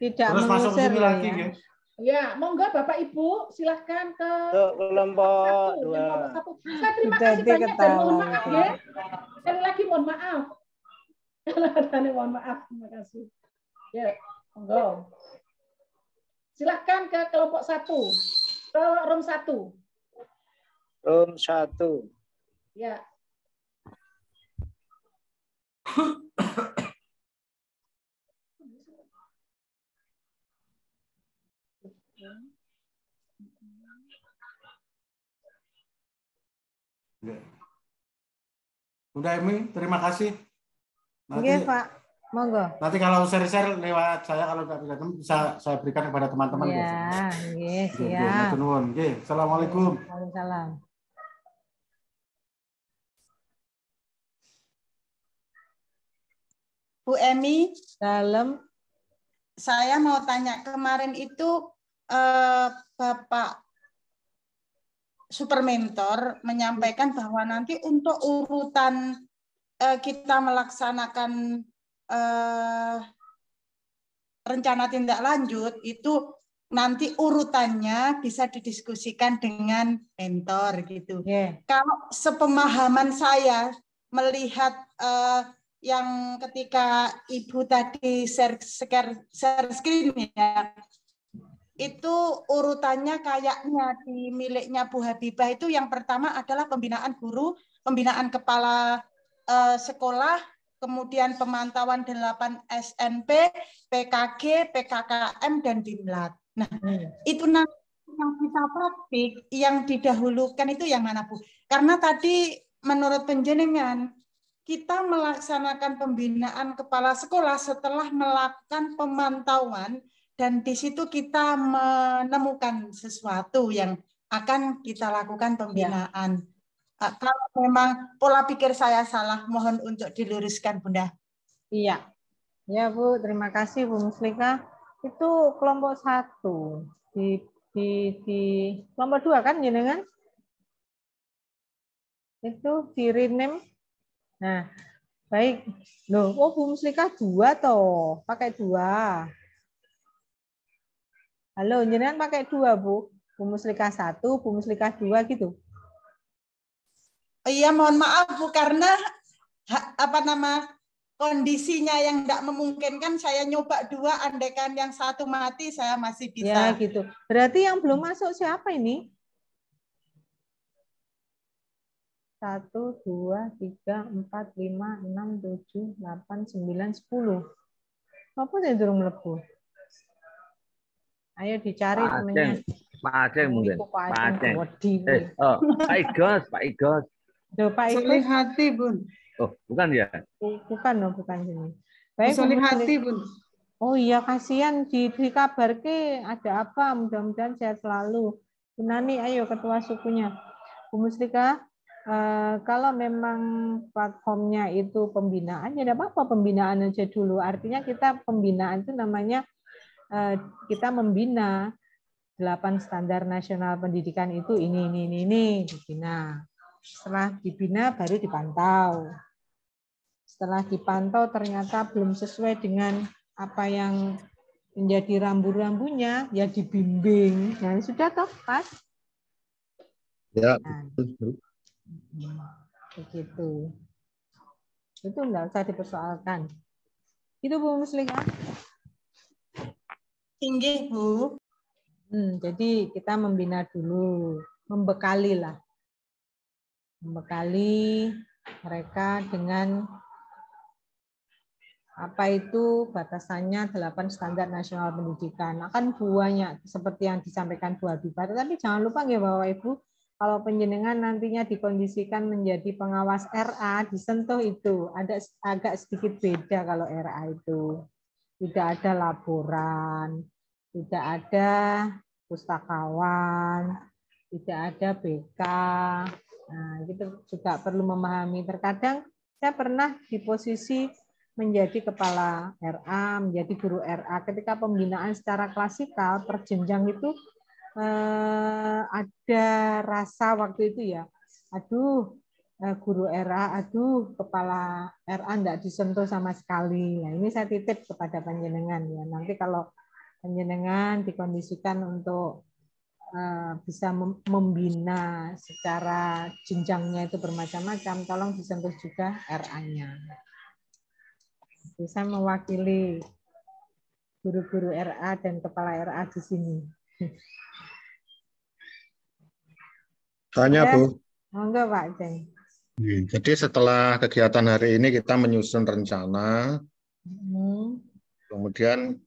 Tidak terus masuk mengusir sini lagi, ya. Ya, monggo Bapak Ibu, silahkan ke kelompok 2. Saya terima kasih banyak dan mohon maaf ya. Sekali lagi mohon maaf. Mohon maaf, terima kasih. Ya, monggo. Silahkan ke kelompok 1, ke room 1. Room 1. Ya. Udah, Emi, terima kasih. Nanti, Iya, Pak. Monggo. Nanti kalau share-share lewat saya, kalau nggak bisa saya berikan kepada teman-teman. Ya, iya, siap. Assalamualaikum. Waalaikumsalam. Bu Emi, dalam. Saya mau tanya, kemarin itu Bapak Supermentor menyampaikan bahwa nanti untuk urutan kita melaksanakan rencana tindak lanjut itu nanti urutannya bisa didiskusikan dengan mentor gitu. Kalau sepemahaman saya melihat yang ketika Ibu tadi share screen ya, itu urutannya kayaknya di miliknya Bu Habibah itu yang pertama adalah pembinaan guru, pembinaan kepala sekolah, kemudian pemantauan 8 SNP, PKG, PKKM, dan Dimlat. Nah, itu nanti yang kita praktik, yang didahulukan itu yang mana, Bu? Karena tadi menurut penjenengan, kita melaksanakan pembinaan kepala sekolah setelah melakukan pemantauan, dan di situ kita menemukan sesuatu yang akan kita lakukan pembinaan. Ya. Kalau memang pola pikir saya salah, mohon untuk diluruskan, Bunda. Iya. Ya, Bu, terima kasih Bu Muslika. Itu kelompok 1. Di kelompok 2 kan jenengan? Itu di rename. Nah, baik. Loh, oh Bu Muslika 2 toh, pakai 2. Halo, jenengan pakai 2, Bu. Bu Muslika 1, Bu Muslika 2 gitu. Iya, mohon maaf Bu, karena kondisinya yang tidak memungkinkan, saya nyoba 2, andaikan yang 1 mati saya masih bisa. Ya, gitu. Berarti yang belum masuk siapa ini? 1, 2, 3, 4, 5, 6, 7, 8, 9, 10. Apa sih durung mlebu? Ayo dicari temennya. Pak Aceh mungkin. Pak Aceh. Pak Igos. Pak Igos. Solihati, Bun. Oh, bukan ya? Bukan, bukan sini. Baik, Solihati, Bun. Oh iya, kasihan dikabar ke ada apa? Mudah-mudahan sehat selalu. Bu Nani, ayo ketua sukunya. Bu Muslika, Kalau memang platformnya itu pembinaan, ya tidak apa-apa pembinaan aja dulu. Artinya kita pembinaan itu namanya kita membina 8 standar nasional pendidikan itu ini dibina. Setelah dibina baru dipantau. Setelah dipantau ternyata belum sesuai dengan apa yang menjadi rambu-rambunya, ya dibimbing. Nah, sudah toh, pas? Ya. Begitu. Itu enggak usah dipersoalkan. Itu Bu Muslihah. Tinggi, Bu. Jadi kita membina dulu, membekali lah. Membekali mereka dengan apa itu batasannya 8 standar nasional pendidikan. Akan banyak seperti yang disampaikan Bu Habibah. Tapi jangan lupa ya Bapak Ibu, kalau penjenengan nantinya dikondisikan menjadi pengawas RA, disentuh itu ada agak sedikit beda kalau RA itu. Tidak ada laporan, tidak ada pustakawan, tidak ada BK. Nah, itu juga perlu memahami. Terkadang saya pernah di posisi menjadi kepala RA, menjadi guru RA. Ketika pembinaan secara klasikal per jenjang itu ada rasa waktu itu ya, aduh guru RA, aduh kepala RA enggak disentuh sama sekali. Nah, ini saya titip kepada panjenengan ya. Nanti kalau panjenengan dikondisikan untuk bisa membina secara jenjangnya itu bermacam-macam, tolong disentuh juga RA-nya. Bisa mewakili guru-guru RA dan kepala RA di sini. Tanya, Bu. Monggo, Pak Ceng. Jadi setelah kegiatan hari ini kita menyusun rencana, kemudian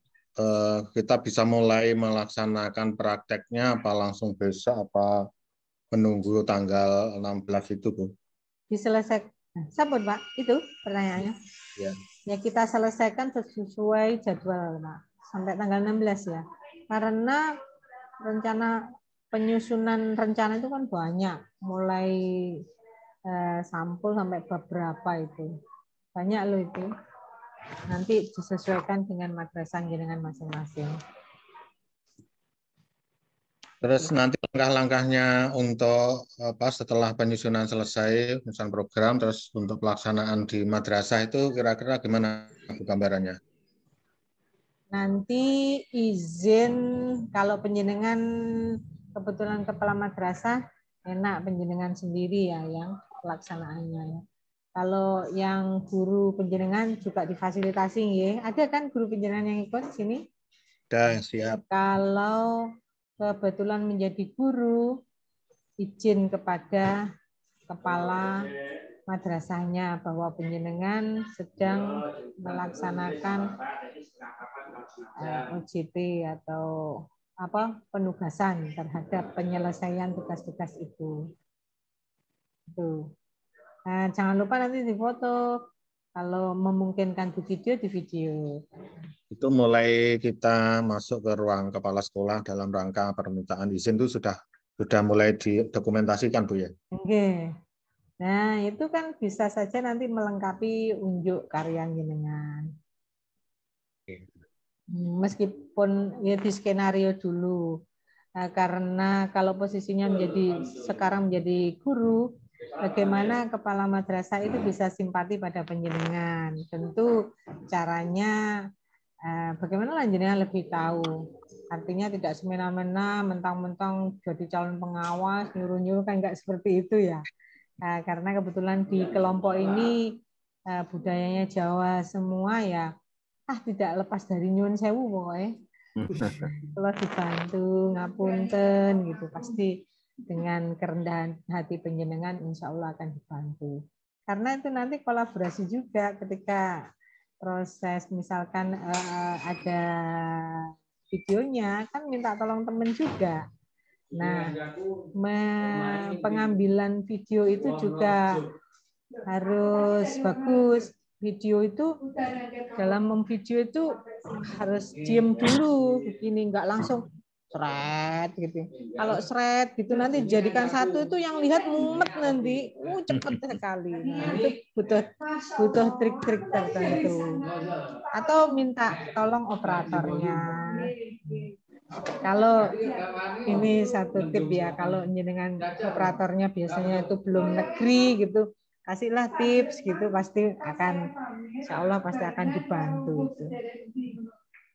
kita bisa mulai melaksanakan prakteknya apa langsung besok apa menunggu tanggal 16 itu, Bu? Diselesaikan. Sabun, Pak, itu pertanyaannya. Ya. Ya kita selesaikan sesuai jadwal, Pak. Sampai tanggal 16 ya. Karena rencana penyusunan rencana itu kan banyak, mulai sampul sampai beberapa itu. Banyak loh itu. Nanti disesuaikan dengan madrasah dengan masing-masing. Terus nanti langkah-langkahnya untuk apa setelah penyusunan selesai, penyusunan program, terus untuk pelaksanaan di madrasah itu kira-kira gimana Bu gambarannya? Nanti izin kalau penjenengan kebetulan kepala madrasah enak penjenengan sendiri ya yang pelaksanaannya. Kalau yang guru penjenengan juga difasilitasi ya. Ada kan guru penjenengan yang ikut sini? Ada, siap. Kalau kebetulan menjadi guru, izin kepada kepala madrasahnya bahwa penjenengan sedang melaksanakan OJT atau apa penugasan terhadap penyelesaian tugas-tugas itu. Nah, jangan lupa nanti difoto. Kalau memungkinkan di video. Itu mulai kita masuk ke ruang kepala sekolah dalam rangka permintaan izin itu sudah mulai didokumentasikan, Bu ya? Oke. Nah, itu kan bisa saja nanti melengkapi unjuk karya jenengan. Meskipun ya di skenario dulu. Nah, karena kalau posisinya sekarang menjadi guru, bagaimana kepala madrasah itu bisa simpati pada panjenengan. Tentu caranya bagaimana jenengan lebih tahu. Artinya tidak semena-mena mentang-mentang jadi calon pengawas, nyuruh-nyuruh kan enggak seperti itu ya. Karena kebetulan di kelompok ini budayanya Jawa semua ya, tidak lepas dari nyuwun sewu pokoknya. Kalau dibantu ngapunten gitu pasti dengan kerendahan hati panjenengan insya Allah akan dibantu. Karena itu nanti kolaborasi juga ketika proses misalkan ada videonya kan minta tolong teman juga. Nah, pengambilan video itu juga harus bagus. Video itu dalam memvideo itu harus diem dulu begini, nggak langsung seret gitu. Kalau seret gitu nanti dijadikan satu itu yang lihat mumet nanti, cepet sekali. Nah, itu butuh trik-trik tertentu. Atau minta tolong operatornya. Kalau ini satu tip ya, kalau dengan operatornya biasanya itu belum negeri gitu, kasihlah tips gitu, pasti akan, insya Allah pasti akan dibantu. Gitu.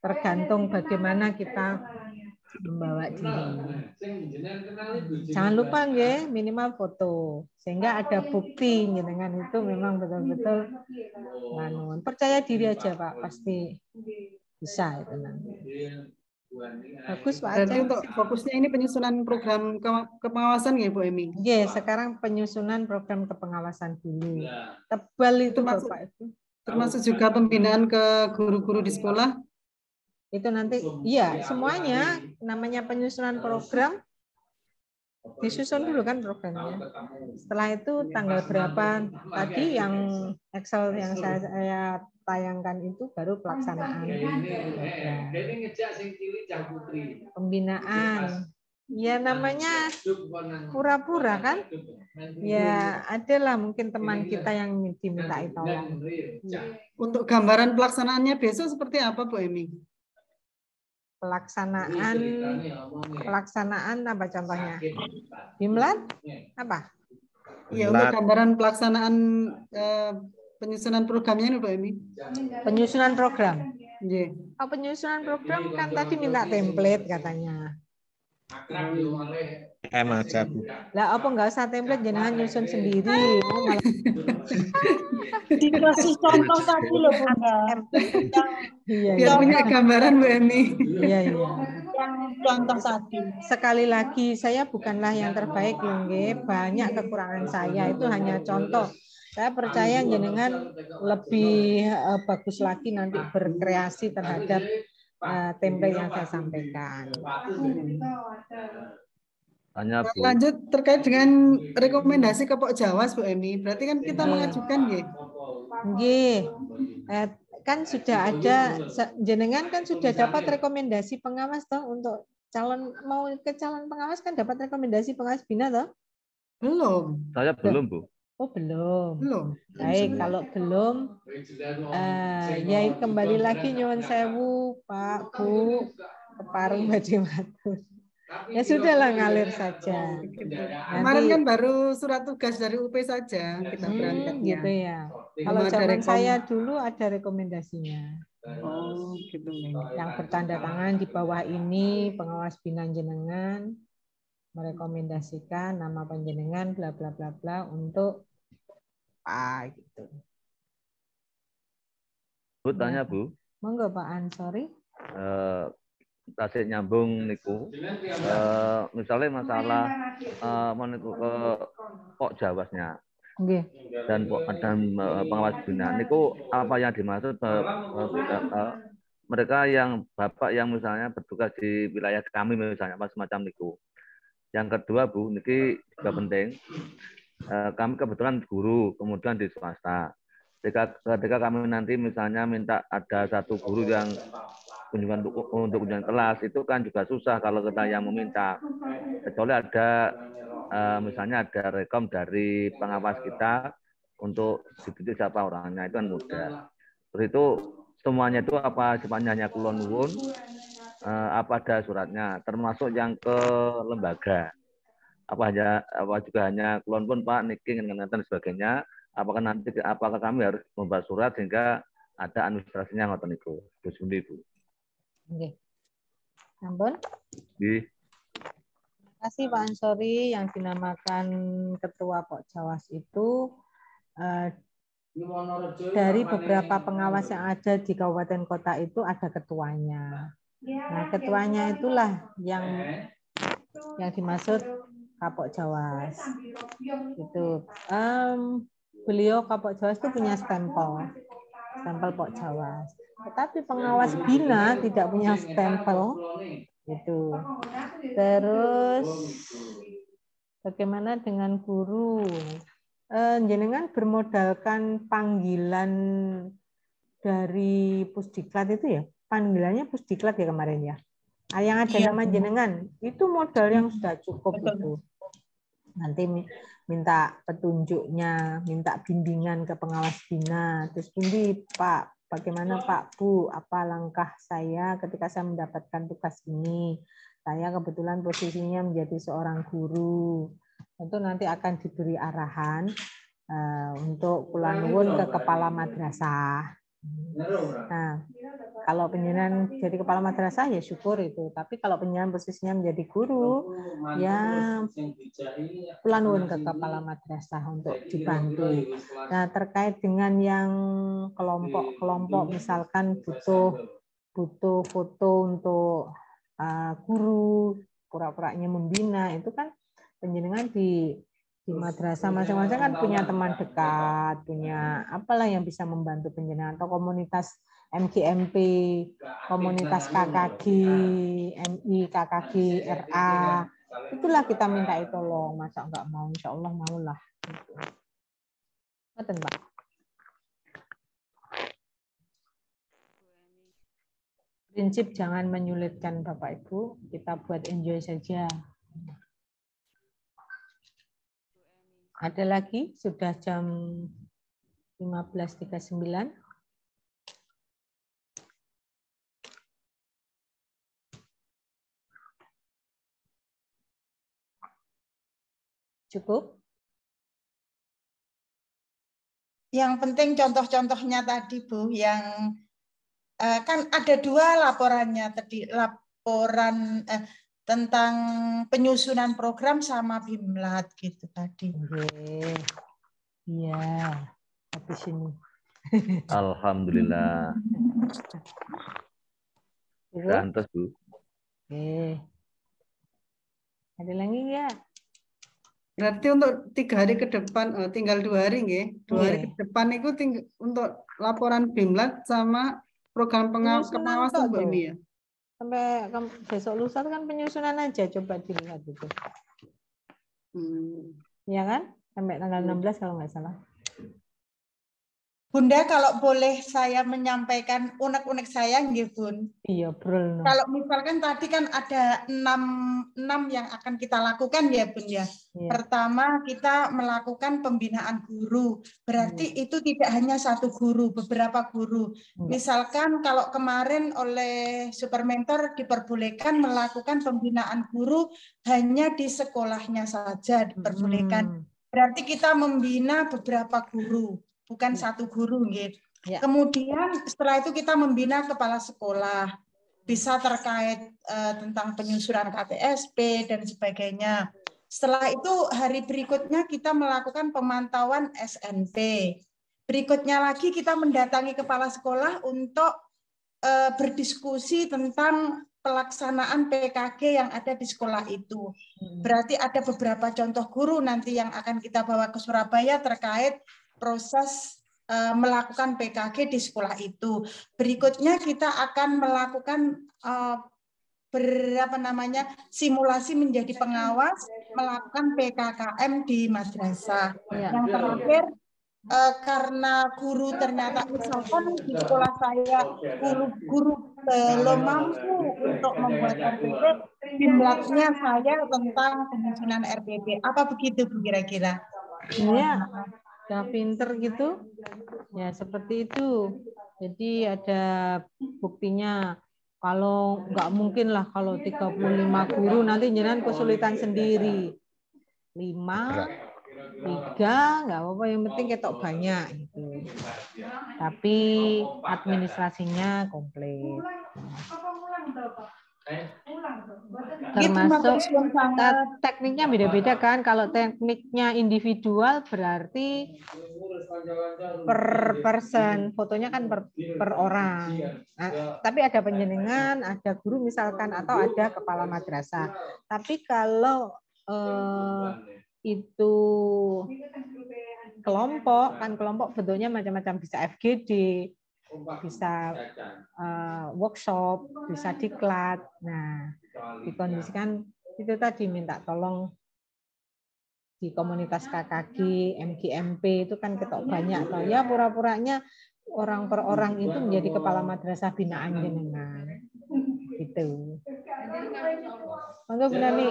Tergantung bagaimana kita membawa diri. Jangan lupa ya, minimal foto, sehingga ada bukti dengan itu memang betul-betul percaya diri aja Pak, pasti bisa itu nanti. Bagus Pak Aceh. Berarti untuk fokusnya ini penyusunan program kepengawasan ya Bu Emi? Iya, sekarang penyusunan program kepengawasan dulu. Tebal itu Bapak itu. Termasuk juga pembinaan ke guru-guru di sekolah? Itu nanti, iya semuanya namanya penyusunan program, disusun dulu kan programnya. Setelah itu tanggal berapa tadi yang Excel yang saya tayangkan itu baru pelaksanaan. Pembinaan. Ya namanya pura-pura kan? Ya adalah mungkin teman kita yang dimintai tolong. Untuk gambaran pelaksanaannya besok seperti apa Bu Emi? Pelaksanaan apa contohnya? Bimlan apa? Ya, untuk gambaran pelaksanaan penyusunan programnya ini Bu Emi. Penyusunan program. Yeah. Oh, penyusunan program kan tadi minta template katanya. Aja. Lah apa nggak usah template, jenengan nyusun sendiri. Dikasih contoh tadi loh Bunda. Biar punya gambaran Bu Emi. Iya. Yang contoh tadi. Sekali lagi saya bukanlah yang terbaik loh, banyak kekurangan saya, itu hanya contoh. Saya percaya jenengan lebih bagus lagi nanti berkreasi terhadap template yang saya sampaikan. Tanya, Bu. Lanjut terkait dengan rekomendasi ke Pok Jawas Bu Emi. Berarti kan kita mengajukan kan sudah ada, jenengan kan sudah dapat rekomendasi pengawas toh untuk calon, mau ke calon pengawas kan dapat rekomendasi pengawas bina toh? Belum. Saya belum Bu. Oh belum. Belum. Baik, kalau belum, ya kembali lagi nyuwun sewu Pak Bu kepareng badhe matur. Ya sudahlah ngalir saja. Kemarin kan baru surat tugas dari UP saja kita berangkatnya. Gitu ya. Kalau zaman saya dulu ada rekomendasinya. Oh gitu. Yang bertanda tangan di bawah ini pengawas bina jenengan merekomendasikan nama penjenengan bla bla bla bla untuk apa gitu. Bu tanya Bu. Monggo Pak Ansori. Tasik nyambung niku. Misalnya masalah meniku ke Pok Jawasnya. Okay. Dan pengawas bina niku apa yang dimaksud mereka yang Bapak yang misalnya bertugas di wilayah kami misalnya apa semacam niku. Yang kedua Bu, niki juga penting. Kami kebetulan guru, kemudian di swasta. Ketika kami nanti misalnya minta ada satu guru yang kunjungan untuk kunjungan kelas, itu kan juga susah kalau kita yang meminta. Kecuali ada misalnya ada rekom dari pengawas kita untuk dititik siapa orangnya, itu kan mudah. Terus itu semuanya itu apa sifatnya hanya kulon nuwun, apa ada suratnya, termasuk yang ke lembaga. Apa juga hanya kulon pun Pak niki dan sebagainya. Apakah kami harus membuat surat sehingga ada administrasinya ngoten niku. Bu Sundi Bu. Nggih. Ampun. Nggih. Terima kasih Pak Ansori yang dinamakan Ketua Pok Jawas itu dari beberapa pengawas yang ada di kabupaten kota itu ada ketuanya. Nah, ketuanya itulah yang dimaksud Kapok Jawas. Itu beliau Kapok Jawas itu punya stempel Pok Jawas. Tetapi pengawas bina tidak punya stempel. Itu. Terus bagaimana dengan guru? Jenengan bermodalkan panggilan dari Pusdiklat itu ya? Panggilannya Pusdiklat ya kemarin ya? Yang ada nama jenengan itu modal yang sudah cukup itu. Nanti minta petunjuknya, minta bimbingan ke pengawas bina. Terus pundi Pak, bagaimana Pak Bu, apa langkah saya ketika saya mendapatkan tugas ini? Saya kebetulan posisinya menjadi seorang guru. Tentu nanti akan diberi arahan untuk kula nuwun ke kepala madrasah. Nah, kalau penjenengan jadi kepala madrasah ya syukur itu. Tapi kalau penjenengan posisinya menjadi guru, ya kula nuwun ke kepala madrasah untuk dibantu. Nah, terkait dengan yang kelompok-kelompok, misalkan butuh foto untuk guru, pura-puranya membina, itu kan penjenengan di madrasah masing-masing kan punya teman dekat, punya apalah yang bisa membantu penjenengan, atau komunitas MGMP, komunitas KKG, MI, KKG, RA, itulah kita minta tolong. Masa enggak mau, insya Allah maulah. Ngoten, Pak. Prinsip jangan menyulitkan Bapak Ibu, kita buat enjoy saja. Ada lagi? Sudah jam 15.39. Cukup? Yang penting contoh-contohnya tadi Bu, yang kan ada 2 laporannya tadi, laporan tentang penyusunan program sama Bimlat gitu tadi. Iya, habis ini. Alhamdulillah. Santos Bu. Oke. Ada lagi ya? Berarti untuk 3 hari ke depan, tinggal 2 hari nggih. 2 hari ke depan itu untuk laporan Bimlat sama program pengawasan Bu Emi ya. Sampai besok lusa kan penyusunan aja, coba dilihat itu. Ya kan? Sampai tanggal 16 kalau nggak salah. Bunda, kalau boleh saya menyampaikan unek-unek saya, nggih Bun. Iya, Bro. Kalau misalkan tadi kan ada 6 yang akan kita lakukan ya Bun ya. Iya. Pertama, kita melakukan pembinaan guru. Berarti itu tidak hanya 1 guru, beberapa guru. Misalkan kalau kemarin oleh Supermentor diperbolehkan melakukan pembinaan guru hanya di sekolahnya saja diperbolehkan. Berarti kita membina beberapa guru. Bukan 1 guru, gitu. Ya. Kemudian setelah itu kita membina kepala sekolah, bisa terkait tentang penyusunan KTSP dan sebagainya. Setelah itu hari berikutnya kita melakukan pemantauan SNP. Berikutnya lagi kita mendatangi kepala sekolah untuk berdiskusi tentang pelaksanaan PKG yang ada di sekolah itu. Berarti ada beberapa contoh guru nanti yang akan kita bawa ke Surabaya terkait proses melakukan PKG di sekolah itu. Berikutnya kita akan melakukan simulasi menjadi pengawas, melakukan PKKM di madrasah. Yang terakhir, karena guru ternyata misalkan di sekolah saya guru belum mampu untuk membuat RPP, Bimlatnya saya tentang penyusunan RPP. Apa begitu Bu kira-kira? Iya. Udah pinter gitu, ya seperti itu. Jadi ada buktinya. Kalau nggak mungkin lah kalau 35 guru nanti jenengan kesulitan sendiri. 5, 3, nggak apa-apa. Yang penting ketok banyak gitu. Tapi administrasinya komplit. Termasuk tekniknya beda-beda kan. Kalau tekniknya individual berarti per person, fotonya kan per orang. Nah, tapi ada penjenengan, ada guru misalkan, atau ada kepala madrasah. Tapi kalau itu kelompok, kan kelompok bentuknya macam-macam, bisa FGD, bisa workshop, bisa diklat. Nah, dikondisikan itu tadi minta tolong di komunitas KKG, MGMP itu kan ketok banyak. Ya pura-puranya orang per orang itu menjadi kepala madrasah binaan jenengan. Gitu. Monggo Bu Nani.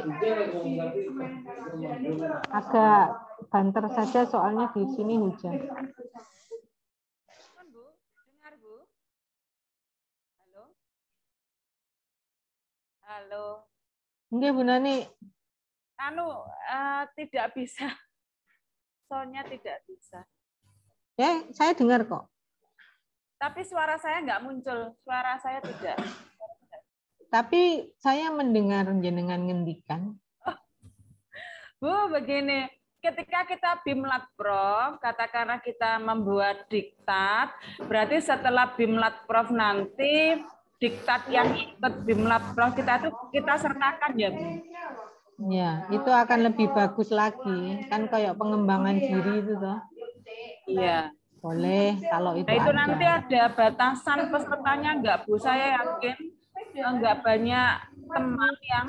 Agak banter saja soalnya di sini hujan. Dengar Bu? Halo. Nggih Bu Nani. Tidak bisa. Soalnya tidak bisa. Saya dengar kok. Tapi suara saya nggak muncul. Suara saya tidak. Tapi saya mendengar jenengan ngendikan. Bu, begini. Ketika kita Bimlat Prof, katakanlah kita membuat diktat, berarti setelah Bimlat Prof nanti diktat yang ikut Bimlat Prof kita sertakan ya, Bu? Ya, itu akan lebih bagus lagi. Kan kayak pengembangan diri itu toh. Iya. Boleh kalau itu. Nah, itu ada. nanti ada batasan pesertanya enggak, Bu? Saya yakin enggak banyak teman yang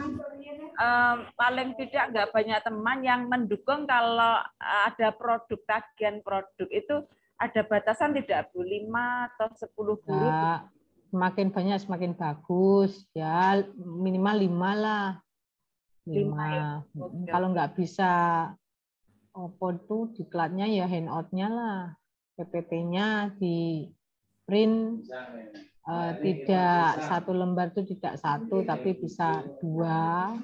paling tidak enggak banyak teman yang mendukung kalau ada produk, tagihan produk itu ada batasan tidak, Bu? 5 atau 10 guru? Ya, semakin banyak semakin bagus. Ya, minimal 5 lah. 5. Kalau nggak bisa diklatnya ya handout-nya lah. PPT-nya di print tidak 1 lembar itu tidak 1 tapi bisa 2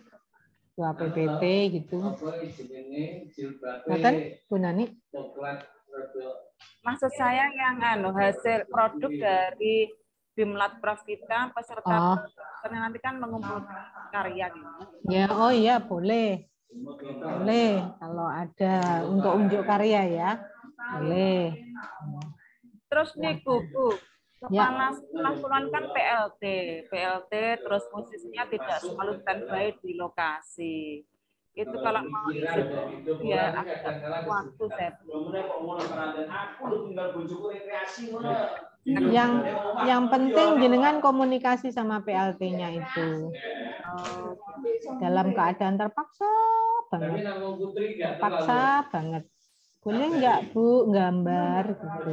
PPT gitu. Betul, Bu Nani? Maksud saya yang hasil produk dari Bimlat Prof kita peserta nanti kan mengumpulkan karya gitu. Ya, oh iya boleh. Boleh kalau ada untuk unjuk karya ya. Boleh. Terus nih Bu, kepala sekolah Kulon kan PLT terus posisinya tidak selalu standby di lokasi. Itu kalau mau ya agak waktu saya. Yang penting jenengan komunikasi sama PLT-nya itu. Dalam keadaan terpaksa banget. Boleh nggak Bu gambar gitu.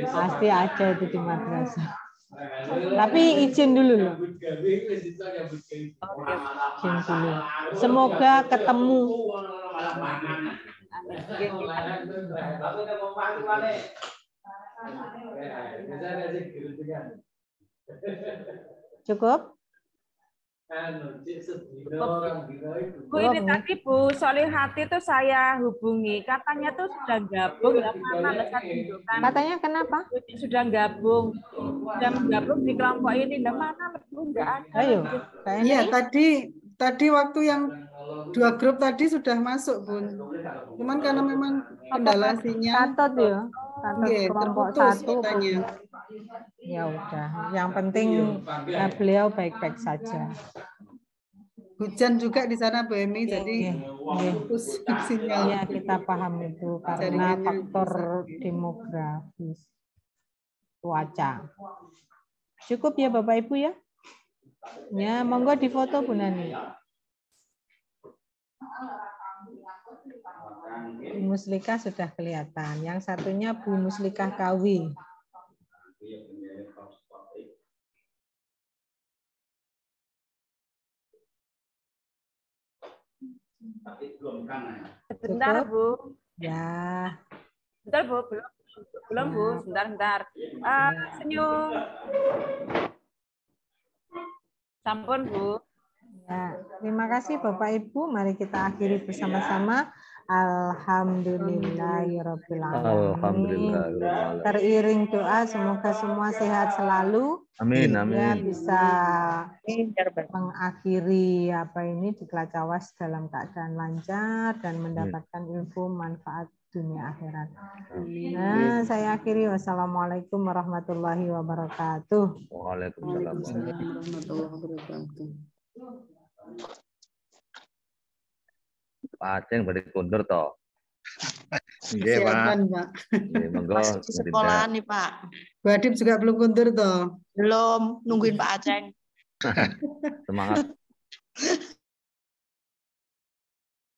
Pasti aja itu di madrasah. Tapi izin dulu loh. Izin dulu. Semoga ketemu. Cukup? Bu, ini tadi Bu Solihati itu saya hubungi, katanya tuh sudah gabung, Katanya kenapa? Sudah gabung, sudah menggabung di kelompok ini, mana Bu nggak ada. Ayo, iya tadi waktu yang 2 grup tadi sudah masuk Bun, cuman karena memang kendala sinyal. Catat ya, kelompok 1 katanya. Ya udah, yang penting beliau baik-baik saja. Hujan juga di sana Bu Emi, jadi putus sinyal. Ya, kita paham itu karena faktor demografis, cuaca. Cukup ya Bapak Ibu ya? Ya, monggo difoto Bu Nani. Bu Muslika sudah kelihatan. Yang satunya Bu Muslika Kawi. Sebentar Bu. Ya. Sebentar Bu, belum Bu, sebentar. Senyum. Sampun Bu. Ya, terima kasih Bapak Ibu. Mari kita akhiri bersama-sama. Alhamdulillahirabbil alamin. Teriring doa semoga semua sehat selalu. Amin, amin. Ya bisa mengakhiri diklat Cawas dalam keadaan lancar dan mendapatkan ilmu manfaat dunia akhirat. Nah, saya akhiri. Wassalamualaikum warahmatullahi wabarakatuh. Waalaikumsalam warahmatullahi wabarakatuh. Pak Aceng balik kundur toh. Iya, Pak. Monggo. Masih di sekolah nih, Pak. Bu Adib juga belum kundur toh? Belum, nungguin Pak Aceng. Semangat.